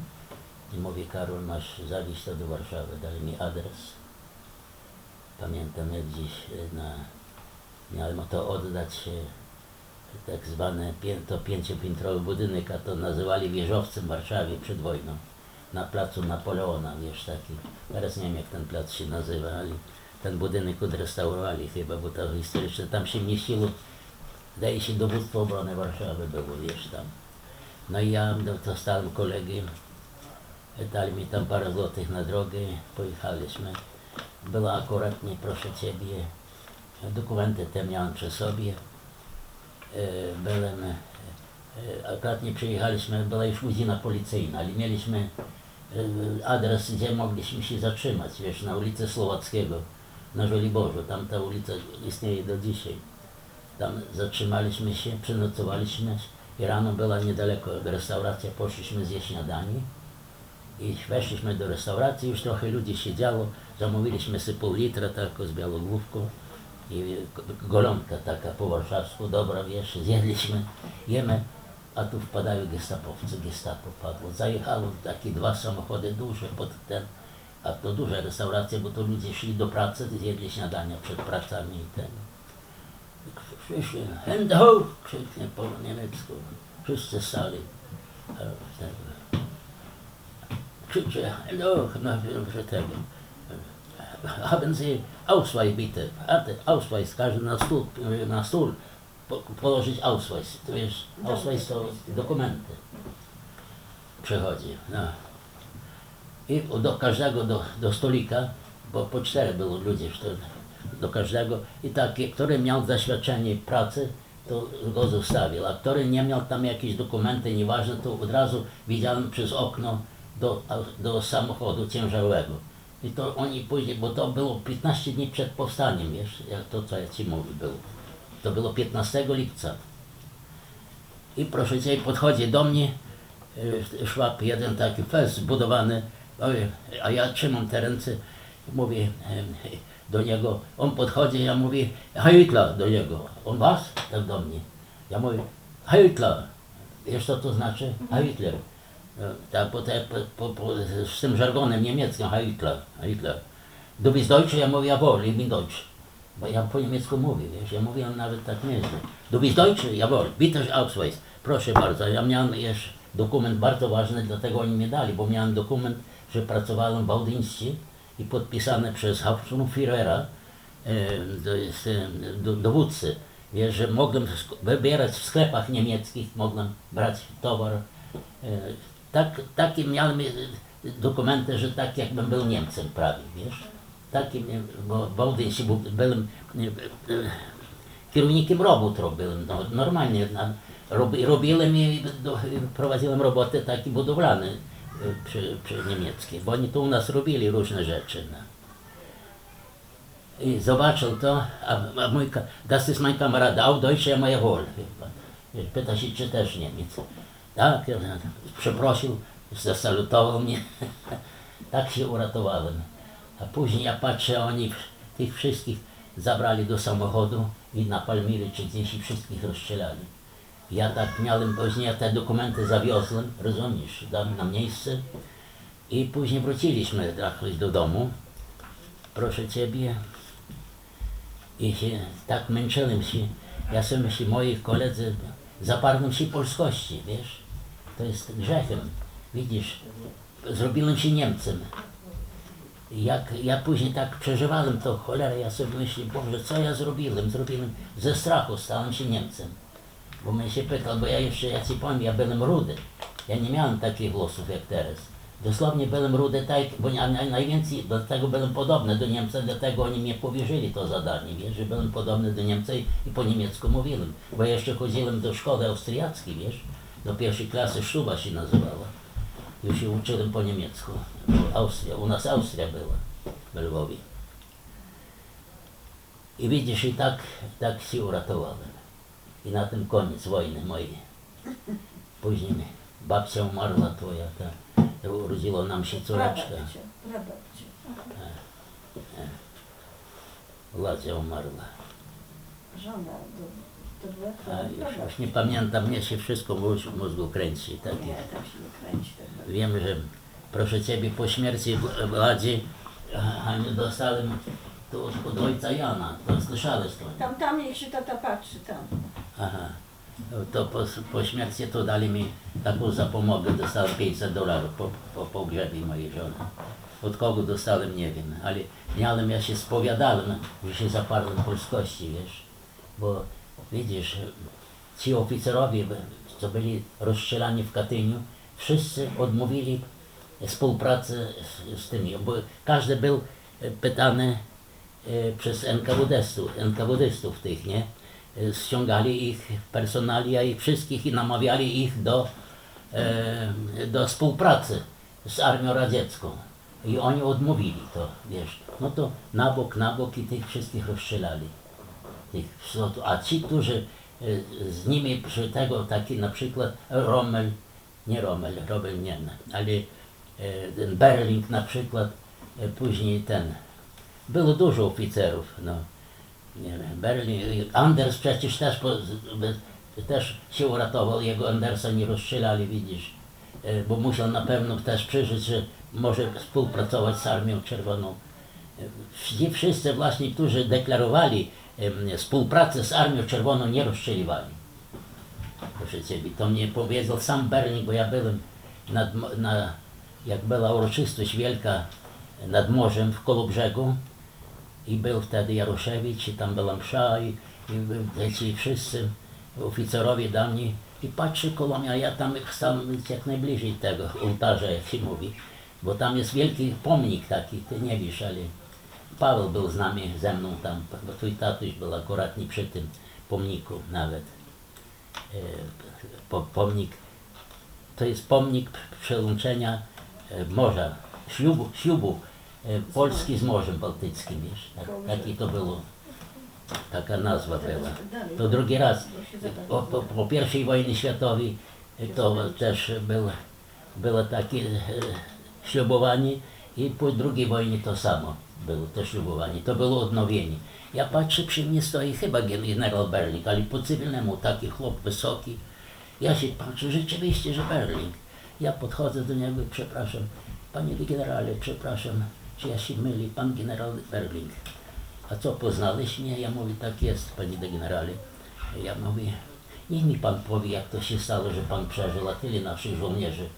i mówi, Karol, masz zawieźć to do Warszawy, dali mi adres. Pamiętam jak dziś miałem to oddać tak zwany to 5-piętrowy budynek, a to nazywali wieżowcem w Warszawie przed wojną. Na placu Napoleona, wiesz, taki. Teraz nie wiem jak ten plac się nazywa, ale ten budynek odrestaurowali chyba, bo to historyczne. Tam się mieściło, zdaje się, dowództwo obrony Warszawy było, wiesz, tam. No i ja dostałem kolegi, dali mi tam parę złotych na drogę, pojechaliśmy. Była akuratnie, proszę Ciebie, dokumenty te miałem przy sobie. Akuratnie przyjechaliśmy, była już godzina policyjna, ale mieliśmy adres, gdzie mogliśmy się zatrzymać, wiesz, na ulicy Słowackiego, na Żoliborzu, tam ta ulica istnieje do dzisiaj. Tam zatrzymaliśmy się, przenocowaliśmy i rano była niedaleko restauracja, poszliśmy zjeść śniadanie i weszliśmy do restauracji, już trochę ludzi siedziało, zamówiliśmy sobie pół litra tak z białogłówką i golonka taka po warszawsku, dobra, wiesz, zjedliśmy, jemy, a tu wpadają gestapowcy, gestapo padło. Zajechało takie 2 samochody duże pod ten, a to duża restauracja, bo to ludzie szli do pracy, zjedli śniadania przed pracami i ten. Przyszli, hand ho, krzyknie po niemiecku, wszyscy stali. Krzyczy, hallo, no, że tego. Haben Sie Ausweis bitte? Ausweis, każdy na stół położyć Ausweis. To wiesz, Ausweis to dokumenty. Przychodzi, no. I do każdego, do stolika, bo po 4 było ludzi, do każdego. I taki, który miał doświadczenie pracy, to go zostawił, a który nie miał tam jakieś dokumenty, nieważne, to od razu widziałem przez okno do samochodu ciężarowego. I to oni później, bo to było 15 dni przed powstaniem, wiesz, jak to co ja Ci mówię było. To było 15 lipca. I proszę Cię, podchodzi do mnie szwab, jeden taki fez zbudowany, a ja trzymam te ręce, mówię do niego, on podchodzi, ja mówię, Hitler do niego, on was? Tak do mnie. Ja mówię, Hitler, wiesz co to znaczy? Hitler. Tak, z tym żargonem niemieckim, Hitler. Du bist Deutsche? Ja mówię, jawohl, ich bin Deutsch. Bo ja po niemiecku mówię, wiesz, ja mówię nawet tak nieźle. Du bist Deutsche? Jawohl, bitte Ausweis. Proszę bardzo, ja miałem jeszcze dokument bardzo ważny, dlatego oni mi dali, bo miałem dokument, że pracowałem w Audyńsce i podpisany przez Hauptsturmführera, dowódcy. Wiesz, że mogłem wybierać w sklepach niemieckich, mogłem brać towar. Takie miałem dokumenty, że tak jakbym był Niemcem prawie, wiesz. Takim, bo w Audyńsce byłem kierownikiem robót robiłem, no, normalnie robiłem i prowadziłem roboty takie budowlane przy niemieckie, bo oni to u nas robili różne rzeczy. No. I zobaczył to, a mój, das ist mein Kamerad, auch Deutsche, ja moja Hol. Pyta się, czy też Niemiec. Tak, ja przeprosił, zasalutował mnie. Tak się uratowałem. A później ja patrzę, oni tych wszystkich zabrali do samochodu i napalmili, czy gdzieś i wszystkich rozstrzelali. Ja tak miałem, później ja te dokumenty zawiozłem, rozumiesz, dam na miejsce i później wróciliśmy do domu, proszę Ciebie, i się tak męczyłem się, ja sobie myślę, moi koledzy zaparłem się polskości, wiesz, to jest grzechem, widzisz, zrobiłem się Niemcem. Jak ja później tak przeżywałem to, cholera, ja sobie myślę, Boże, co ja zrobiłem? Zrobiłem ze strachu, stałem się Niemcem. Bo mnie się pytał, bo ja jeszcze, ja Ci powiem, ja byłem rudy. Ja nie miałem takich włosów jak teraz. Dosłownie byłem rudy, tak, bo najwięcej do tego byłem podobny do Niemca, dlatego oni mnie powierzyli to zadanie, wiesz, że byłem podobny do Niemca i po niemiecku mówiłem. Bo ja jeszcze chodziłem do szkoły austriackiej, wiesz, do 1. klasy Sztuba się nazywała. Już się uczyłem po niemiecku. Austria, u nas Austria była w Lwowie. I widzisz, i tak się uratowałem. I na tym koniec wojny mojej. Później babcia umarła twoja, urodziła nam się córeczka. Ladzia umarła. Żona Już nie pamiętam, mnie się wszystko w mózgu kręci. Tak. Nie, tam się nie kręci. Wiem, że proszę Ciebie, po śmierci Ladzi dostałem to od ojca Jana, to słyszałeś to? Tam niech się tata patrzy, tam. Aha. To po śmierci to dali mi taką zapomogę, dostałem $500 po pogrzebie mojej żony. Od kogo dostałem, nie wiem, ale miałem, ja się spowiadałem, że się zaparłem polskości, wiesz, bo widzisz, ci oficerowie, co byli rozstrzelani w Katyniu, wszyscy odmówili współpracy z tymi, bo każdy był pytany przez NKWD-stów tych, nie? Ściągali ich personalia i wszystkich i namawiali ich do współpracy z armią radziecką. I oni odmówili to, wiesz. No to na bok i tych wszystkich rozstrzelali. A ci, którzy z nimi przy tego, taki na przykład Rommel nie, ale ten Berling na przykład, później ten, było dużo oficerów, no. Nie wiem, Berling, Anders przecież też się uratował, jego Andersa nie rozstrzelali, widzisz, bo musiał na pewno też przeżyć, że może współpracować z Armią Czerwoną. Ci wszyscy właśnie, którzy deklarowali współpracę z Armią Czerwoną, nie rozstrzeliwali. Proszę Ciebie, to mnie powiedział sam Berling, bo ja byłem jak była uroczystość wielka nad morzem w Kolobrzegu i był wtedy Jaroszewicz i tam była msza i ci wszyscy oficerowie do mnie i patrzy koło mnie, a ja tam stałem jak najbliżej tego ołtarza, jak się mówi, bo tam jest wielki pomnik taki, ty nie wiesz, ale Paweł był z nami, ze mną tam, bo twój tatuś był akurat nie przy tym pomniku nawet. Pomnik, to jest pomnik przełączenia morza, ślubu Polski z Morzem Bałtyckim, wiesz, taki to było, taka nazwa była. To drugi raz, po I wojnie światowej to też było takie ślubowanie i po II wojnie to samo było, to ślubowanie, to było odnowienie. Ja patrzę, przy mnie stoi chyba generał Berling, ale po cywilnemu taki chłop wysoki. Ja się patrzę, rzeczywiście, że Berling. Ja podchodzę do niego i przepraszam, panie generale, przepraszam, czy ja się myli, pan generał Berling. A co, poznałeś mnie? Ja mówię, tak jest, panie generale. Ja mówię, niech mi pan powie, jak to się stało, że pan przeżył, a tyle naszych żołnierzy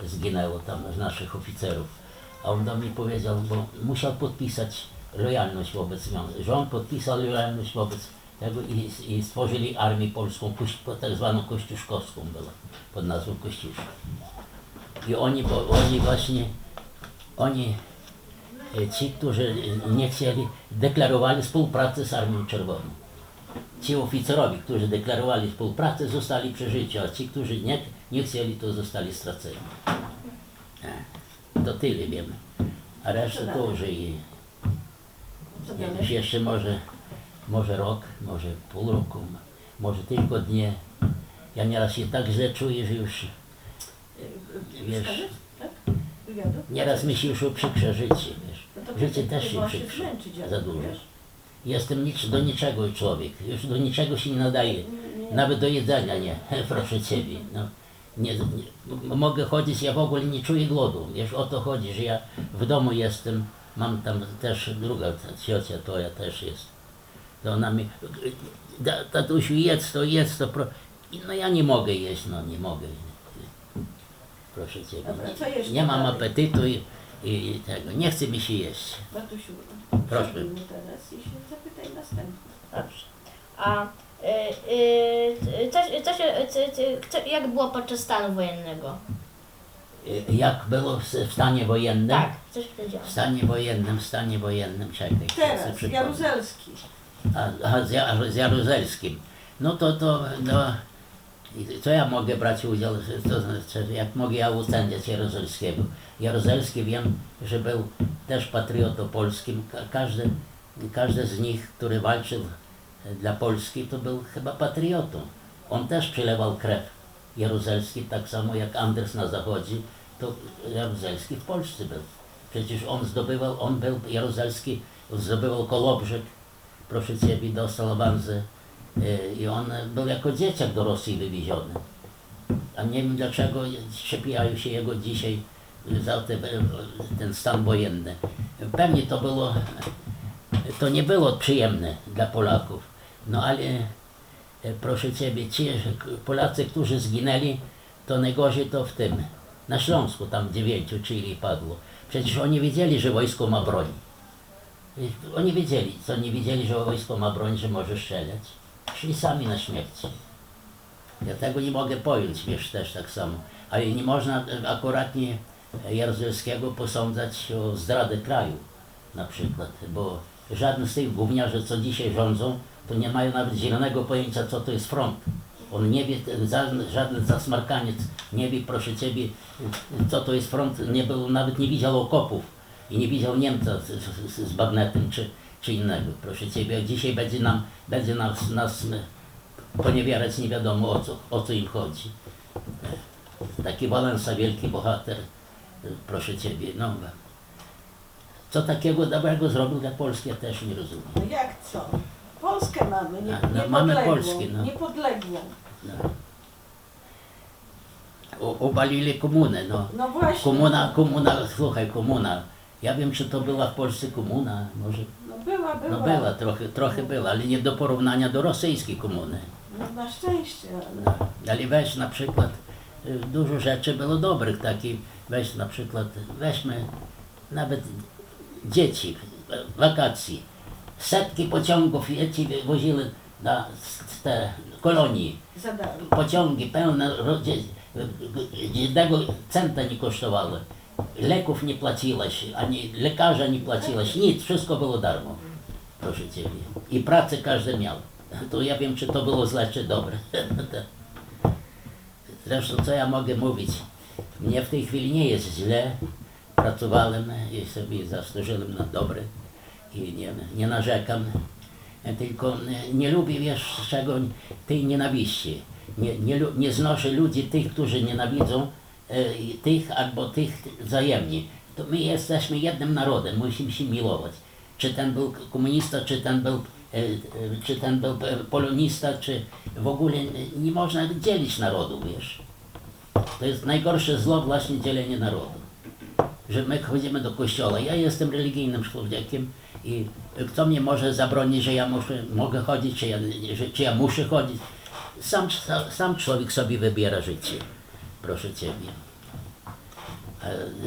zginęło tam, naszych oficerów. A on do mnie powiedział, bo musiał podpisać lojalność wobec mnie, że on podpisał lojalność wobec tego i stworzyli Armię Polską, tak zwaną Kościuszkowską była, pod nazwą Kościuszka. I oni właśnie, ci, którzy nie chcieli, deklarowali współpracę z Armią Czerwoną. Ci oficerowie, którzy deklarowali współpracę, zostali przy życiu, a ci, którzy nie chcieli, to zostali straceni. To tyle wiemy. A reszta to już i jeszcze może rok, może pół roku, może tylko dnie. Ja nieraz się tak źle czuję, że już, wiesz, nieraz mi się już uprzykrza życie, wiesz. Życie też się uprzykrza za dużo. Jestem do niczego człowiek, już do niczego się nie nadaje, nawet do jedzenia nie, proszę Ciebie. No. Mogę chodzić, ja w ogóle nie czuję głodu, wiesz, o to chodzi, że ja w domu jestem, mam tam też druga ciocia, to ja też jest. To ona mi, tatusiu, jedz to, no ja nie mogę jeść, no nie mogę. Proszę Ciebie, nie mam apetytu i tego, nie chce mi się jeść. Bartusiu, proszę. Teraz i się zapytaj następnie. Dobrze. A jak było podczas stanu wojennego? Jak było w stanie wojennym? Tak, coś powiedziałam. W stanie wojennym, czekaj. Teraz, Jaruzelski. Z Jaruzelskim. No to co ja mogę brać udział, to znaczy, jak mogę ja uceniać Jaruzelskiego? Jaruzelski wiem, że był też patriotą polskim. Każdy z nich, który walczył dla Polski, to był chyba patriotą. On też przelewał krew. Jaruzelski, tak samo jak Anders na zachodzie, to Jaruzelski w Polsce był. Przecież Jaruzelski zdobywał Kolobrzeg, proszę Ciebie, dostał awansy i on był jako dzieciak do Rosji wywieziony. A nie wiem dlaczego czepiają się jego dzisiaj za ten stan wojenny. Pewnie to było to nie było przyjemne dla Polaków. No ale proszę Ciebie, ci Polacy, którzy zginęli, to najgorzej to w tym, na Śląsku, tam 9 czy ile padło. Przecież oni wiedzieli, że wojsko ma broń. Oni wiedzieli, co nie wiedzieli, że wojsko ma broń, że może strzelać. Szli sami na śmierć. Ja tego nie mogę pojąć, wiesz, też tak samo. Ale nie można akuratnie Jaruzelskiego posądzać o zdradę kraju, na przykład, bo żaden z tych gówniarzy, co dzisiaj rządzą, to nie mają nawet zielonego pojęcia, co to jest front. On nie wie, żaden zasmarkaniec nie wie, proszę Ciebie, co to jest front, nie był, nawet nie widział okopów i nie widział Niemca z bagnetem czy innego. Proszę Ciebie, jak dzisiaj będzie nas poniewierać, nie wiadomo o co im chodzi. Taki Wałęsa, wielki bohater, proszę Ciebie, no. Co takiego dobrego zrobił dla Polski, ja też nie rozumiem. No jak co? Polskę mamy, Mamy niepodległą, Polskę, no. niepodległą. No. Obalili komunę, no. No właśnie. Komuna, słuchaj, komuna. Ja wiem, czy to była w Polsce komuna, może. No była. No była, trochę była, ale nie do porównania do rosyjskiej komuny. No na szczęście, ale... No. Ale weź na przykład, dużo rzeczy było dobrych, takich, weź na przykład, weźmy nawet dzieci, wakacji. Setki pociągów dzieci woziły na te kolonie. Zadali. Pociągi pełne, jednego centa nie kosztowały. Leków nie płaciłeś, ani lekarza nie płaciłeś, nic, wszystko było darmo. Proszę Ciebie. I pracę każdy miał. To ja wiem, czy to było złe, czy dobre. Zresztą, co ja mogę mówić? Mnie w tej chwili nie jest źle. Pracowałem i sobie zasłużyłem na dobre i nie narzekam. Tylko nie lubię, wiesz, czego, tej nienawiści. Nie znoszę ludzi, tych, którzy nienawidzą tych albo tych wzajemnie. To my jesteśmy jednym narodem, musimy się miłować. Czy ten był komunista, czy ten był polonista, czy w ogóle nie można dzielić narodu, wiesz. To jest najgorsze zło, właśnie dzielenie narodu. Że my chodzimy do kościoła. Ja jestem religijnym człowiekiem i kto mnie może zabronić, że ja mogę chodzić, czy ja muszę chodzić. Sam człowiek sobie wybiera życie. Proszę Ciebie.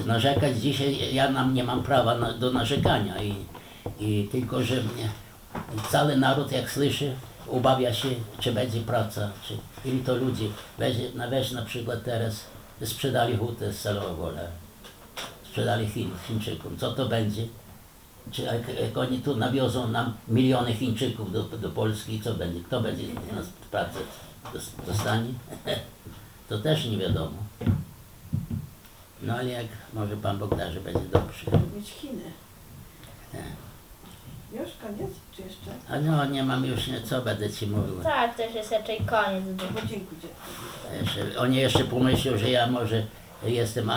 Narzekać dzisiaj, ja nie mam prawa do narzekania i tylko, że cały naród, jak słyszy, obawia się, czy będzie praca, czy ile to ludzi. Weź na przykład teraz sprzedali hutę z Salowola, sprzedali Chińczykom. Co to będzie? Czy jak oni tu nawiozą nam miliony Chińczyków do Polski, co będzie? Kto będzie nas pracę dostanie? To też nie wiadomo. No ale jak może Pan Bóg da, że będzie dobrze. Mieć Chiny. Już koniec? Czy jeszcze? A no, nie mam już, co będę Ci mówił. Tak, też jest raczej koniec. Bo dziękuję dziecku. Oni jeszcze pomyślą, że ja może jestem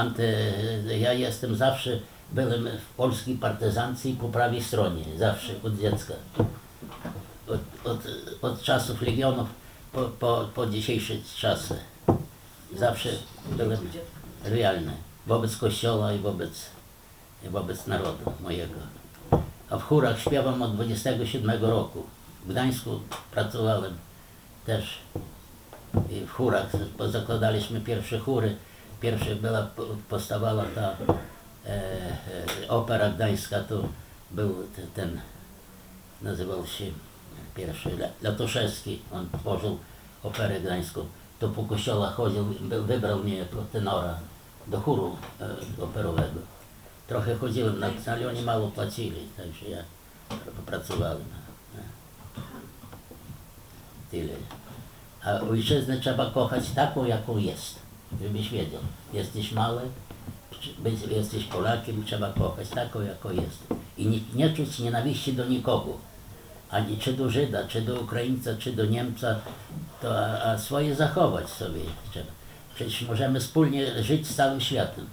ja jestem zawsze, byłem w polskiej partyzance i po prawej stronie, zawsze, od dziecka. Od czasów Legionów po dzisiejsze czasy. Zawsze byłem realny wobec Kościoła i wobec narodu mojego. A w chórach śpiewam od 27 roku. W Gdańsku pracowałem też i w chórach. Zakładaliśmy pierwsze chóry. Pierwsza powstawała ta opera gdańska, to był ten, nazywał się pierwszy Latoszewski, on tworzył operę gdańską. To po kościołach chodził, wybrał mnie jako tenora do chóru operowego. Trochę chodziłem, ale oni mało płacili, także ja pracowałem. Tyle. A ojczyznę trzeba kochać taką, jaką jest, żebyś wiedział. Jesteś mały, jesteś Polakiem, trzeba kochać taką, jaką jest. I nie czuć nienawiści do nikogo. Ani czy do Żyda, czy do Ukraińca, czy do Niemca, a swoje zachować sobie trzeba. Przecież możemy wspólnie żyć z całym światem.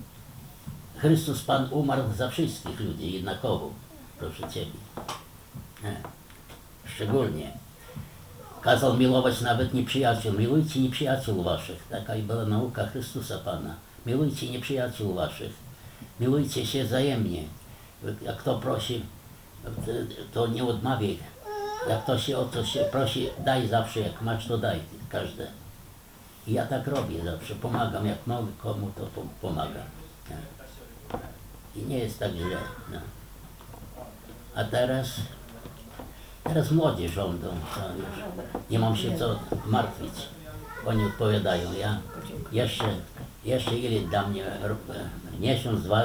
Chrystus Pan umarł za wszystkich ludzi jednakowo, proszę Ciebie. Szczególnie. Kazał miłować nawet nieprzyjaciół. Milujcie nieprzyjaciół waszych. Taka i była nauka Chrystusa Pana. Milujcie nieprzyjaciół waszych. Milujcie się wzajemnie. Jak kto prosi to nie odmawiaj. Jak ktoś się o coś się prosi, daj zawsze, jak masz, to daj każde. I ja tak robię zawsze, pomagam jak mogę, komu to pomagam. Nie? I nie jest tak źle. No. A teraz młodzi rządzą, co już. Nie mam się co martwić. Oni odpowiadają, ja jeszcze ile dla mnie, miesiąc, dwa,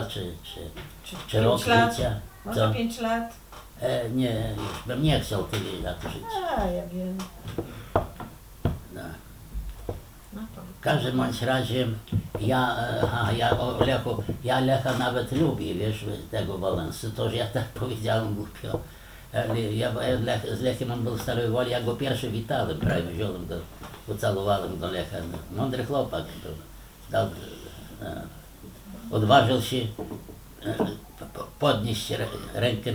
czy rok 5 lat? życia. Może Co? 5 lat? Nie, już bym nie chciał tyle lat żyć. A, ja wiem. No. No to. W każdym bądź razie ja Lecha nawet lubię, wiesz, tego Wałęsy, to że ja tak powiedziałem głupio. Ale z Lechem on był w Starej Woli, ja go pierwszy witałem, prawie wziąłem go, ucałowałem do Lecha. Mądry chłopak był. Odważył się podnieść rękę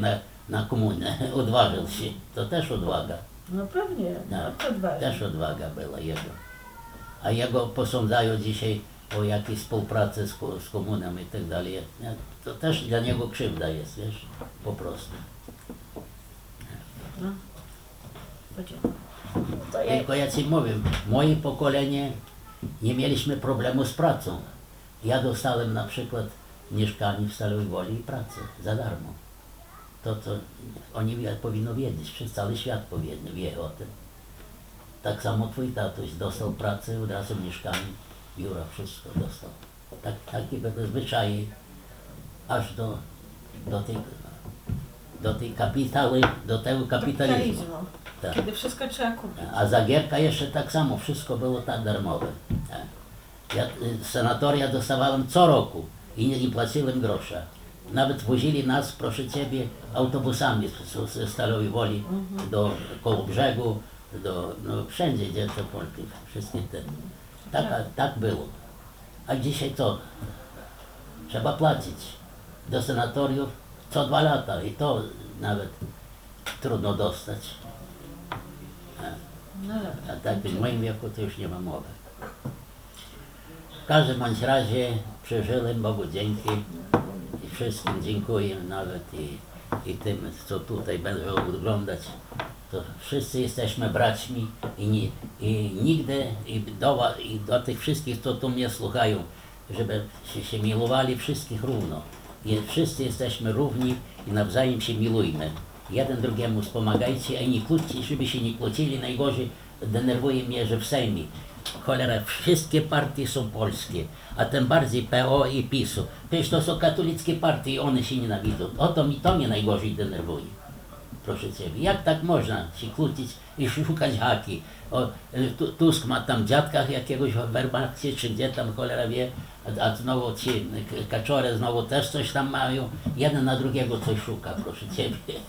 na komunię, odważył się, to też odwaga. No pewnie, No, to odważnie. też odwaga była jego. A jego posądzają dzisiaj o jakiejś współpracy z komuną i tak dalej. To też dla niego krzywda jest, wiesz, po prostu. No. Podziękuję. To ja, Tylko ja ci mówię, moje pokolenie nie mieliśmy problemu z pracą. Ja dostałem na przykład mieszkanie w Starej Woli i pracę za darmo. To oni powinno wiedzieć, wszyscy, cały świat wie o tym. Tak samo twój tatuś dostał pracę, od razu mieszkanie, biura, wszystko dostał. Takie były zwyczaje aż do tej do tego kapitalizmu. Tak. Kiedy wszystko trzeba kupić. A za Gierka jeszcze tak samo, wszystko było tak darmowe. Ja sanatoria dostawałem co roku i nie płaciłem grosza. Nawet wozili nas, proszę Ciebie, autobusami z Starej Woli do Kołobrzegu, no wszędzie, gdzie to Polki, wszystkie te. Tak było. A dzisiaj co? Trzeba płacić do sanatoriów co 2 lata i to nawet trudno dostać. No dobra. A tak w moim wieku to już nie ma mowy. W każdym bądź razie przeżyłem, Bogu dzięki i wszystkim dziękuję nawet i tym, co tutaj będą oglądać. To wszyscy jesteśmy braćmi i nigdy i do tych wszystkich, co tu mnie słuchają, żeby się milowali wszystkich równo. I wszyscy jesteśmy równi i nawzajem się milujmy. Jeden drugiemu wspomagajcie, a nie kłóćcie, żeby się nie kłócili. Najgorzej denerwuje mnie, że w Sejmie cholera, wszystkie partie są polskie, a tym bardziej PO i PiS-u. Przecież to są katolickie partie i one się nienawidzą. To mnie najgorzej denerwuje. Proszę Ciebie, jak tak można się kłócić i szukać haki? Tusk ma tam dziadkach jakiegoś w Wehrmachcie, czy gdzie tam cholera wie, a znowu ci Kaczore znowu też coś tam mają, jeden na drugiego coś szuka, proszę Ciebie.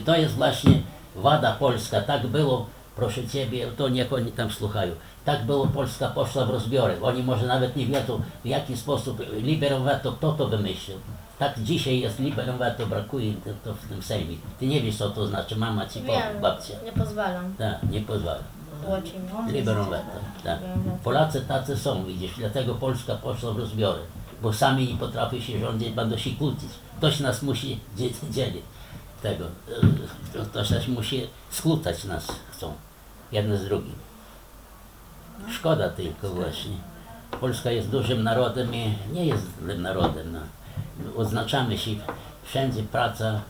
To jest właśnie wada polska, tak było, proszę Ciebie, to niech oni tam słuchają. Tak było, Polska poszła w rozbiory. Oni może nawet nie wiedzą, w jaki sposób liberum veto, kto to wymyślił. Tak dzisiaj jest liberum veto, brakuje to w tym Sejmie. Ty nie wiesz, co to znaczy, mama ci powie, wiem, babcia. nie pozwalam. Tak, nie pozwala. W łacinie. Liberum veto, tak. Polacy tacy są, widzisz, dlatego Polska poszła w rozbiory. Bo sami nie potrafią się rządzić, będą się kłócić. Ktoś nas musi dzielić. Ktoś też musi skłócać nas chcą, jedno z drugim. Szkoda tylko właśnie. Polska jest dużym narodem i nie jest złym narodem. No. Odznaczamy się wszędzie, praca.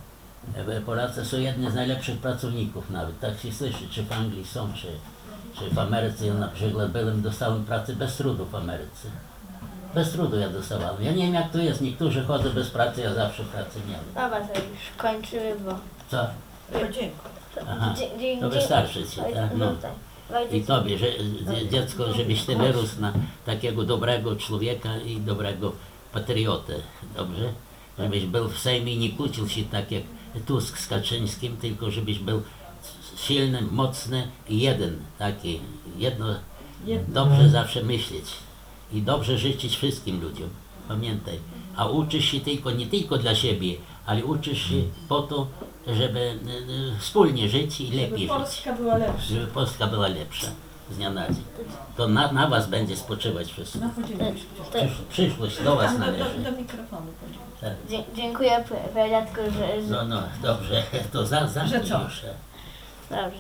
Polacy są jedni z najlepszych pracowników nawet. Tak się słyszy, czy w Anglii są, czy w Ameryce. Ja na przykład dostałem pracę bez trudu w Ameryce. Bez trudu ja dostawałem. Ja nie wiem jak to jest, niektórzy chodzą bez pracy, ja zawsze pracy miałem. Dobra, to już kończymy, bo... Co? Podziękuję. Aha, to wystarczy Ci, tak? No. I Tobie, że dziecko, żebyś Ty wyrósł na takiego dobrego człowieka i dobrego patriotę, dobrze? Żebyś był w Sejmie i nie kłócił się tak jak Tusk z Kaczyńskim, tylko żebyś był silny, mocny i jeden, taki, dobrze zawsze myśleć i dobrze życzyć wszystkim ludziom, pamiętaj. A uczysz się nie tylko dla siebie, ale uczysz się po to, żeby wspólnie żyć i lepiej żyć. Żeby Polska była lepsza. Żeby Polska była lepsza. z dnia na dzień. To na was będzie spoczywać wszystko. No podzielisz. To, Przyszłość do was Tam należy. do mikrofonu podzielisz. Tak. dziękuję, panie dziadku, że No, dobrze, to za Że co? już. dobrze.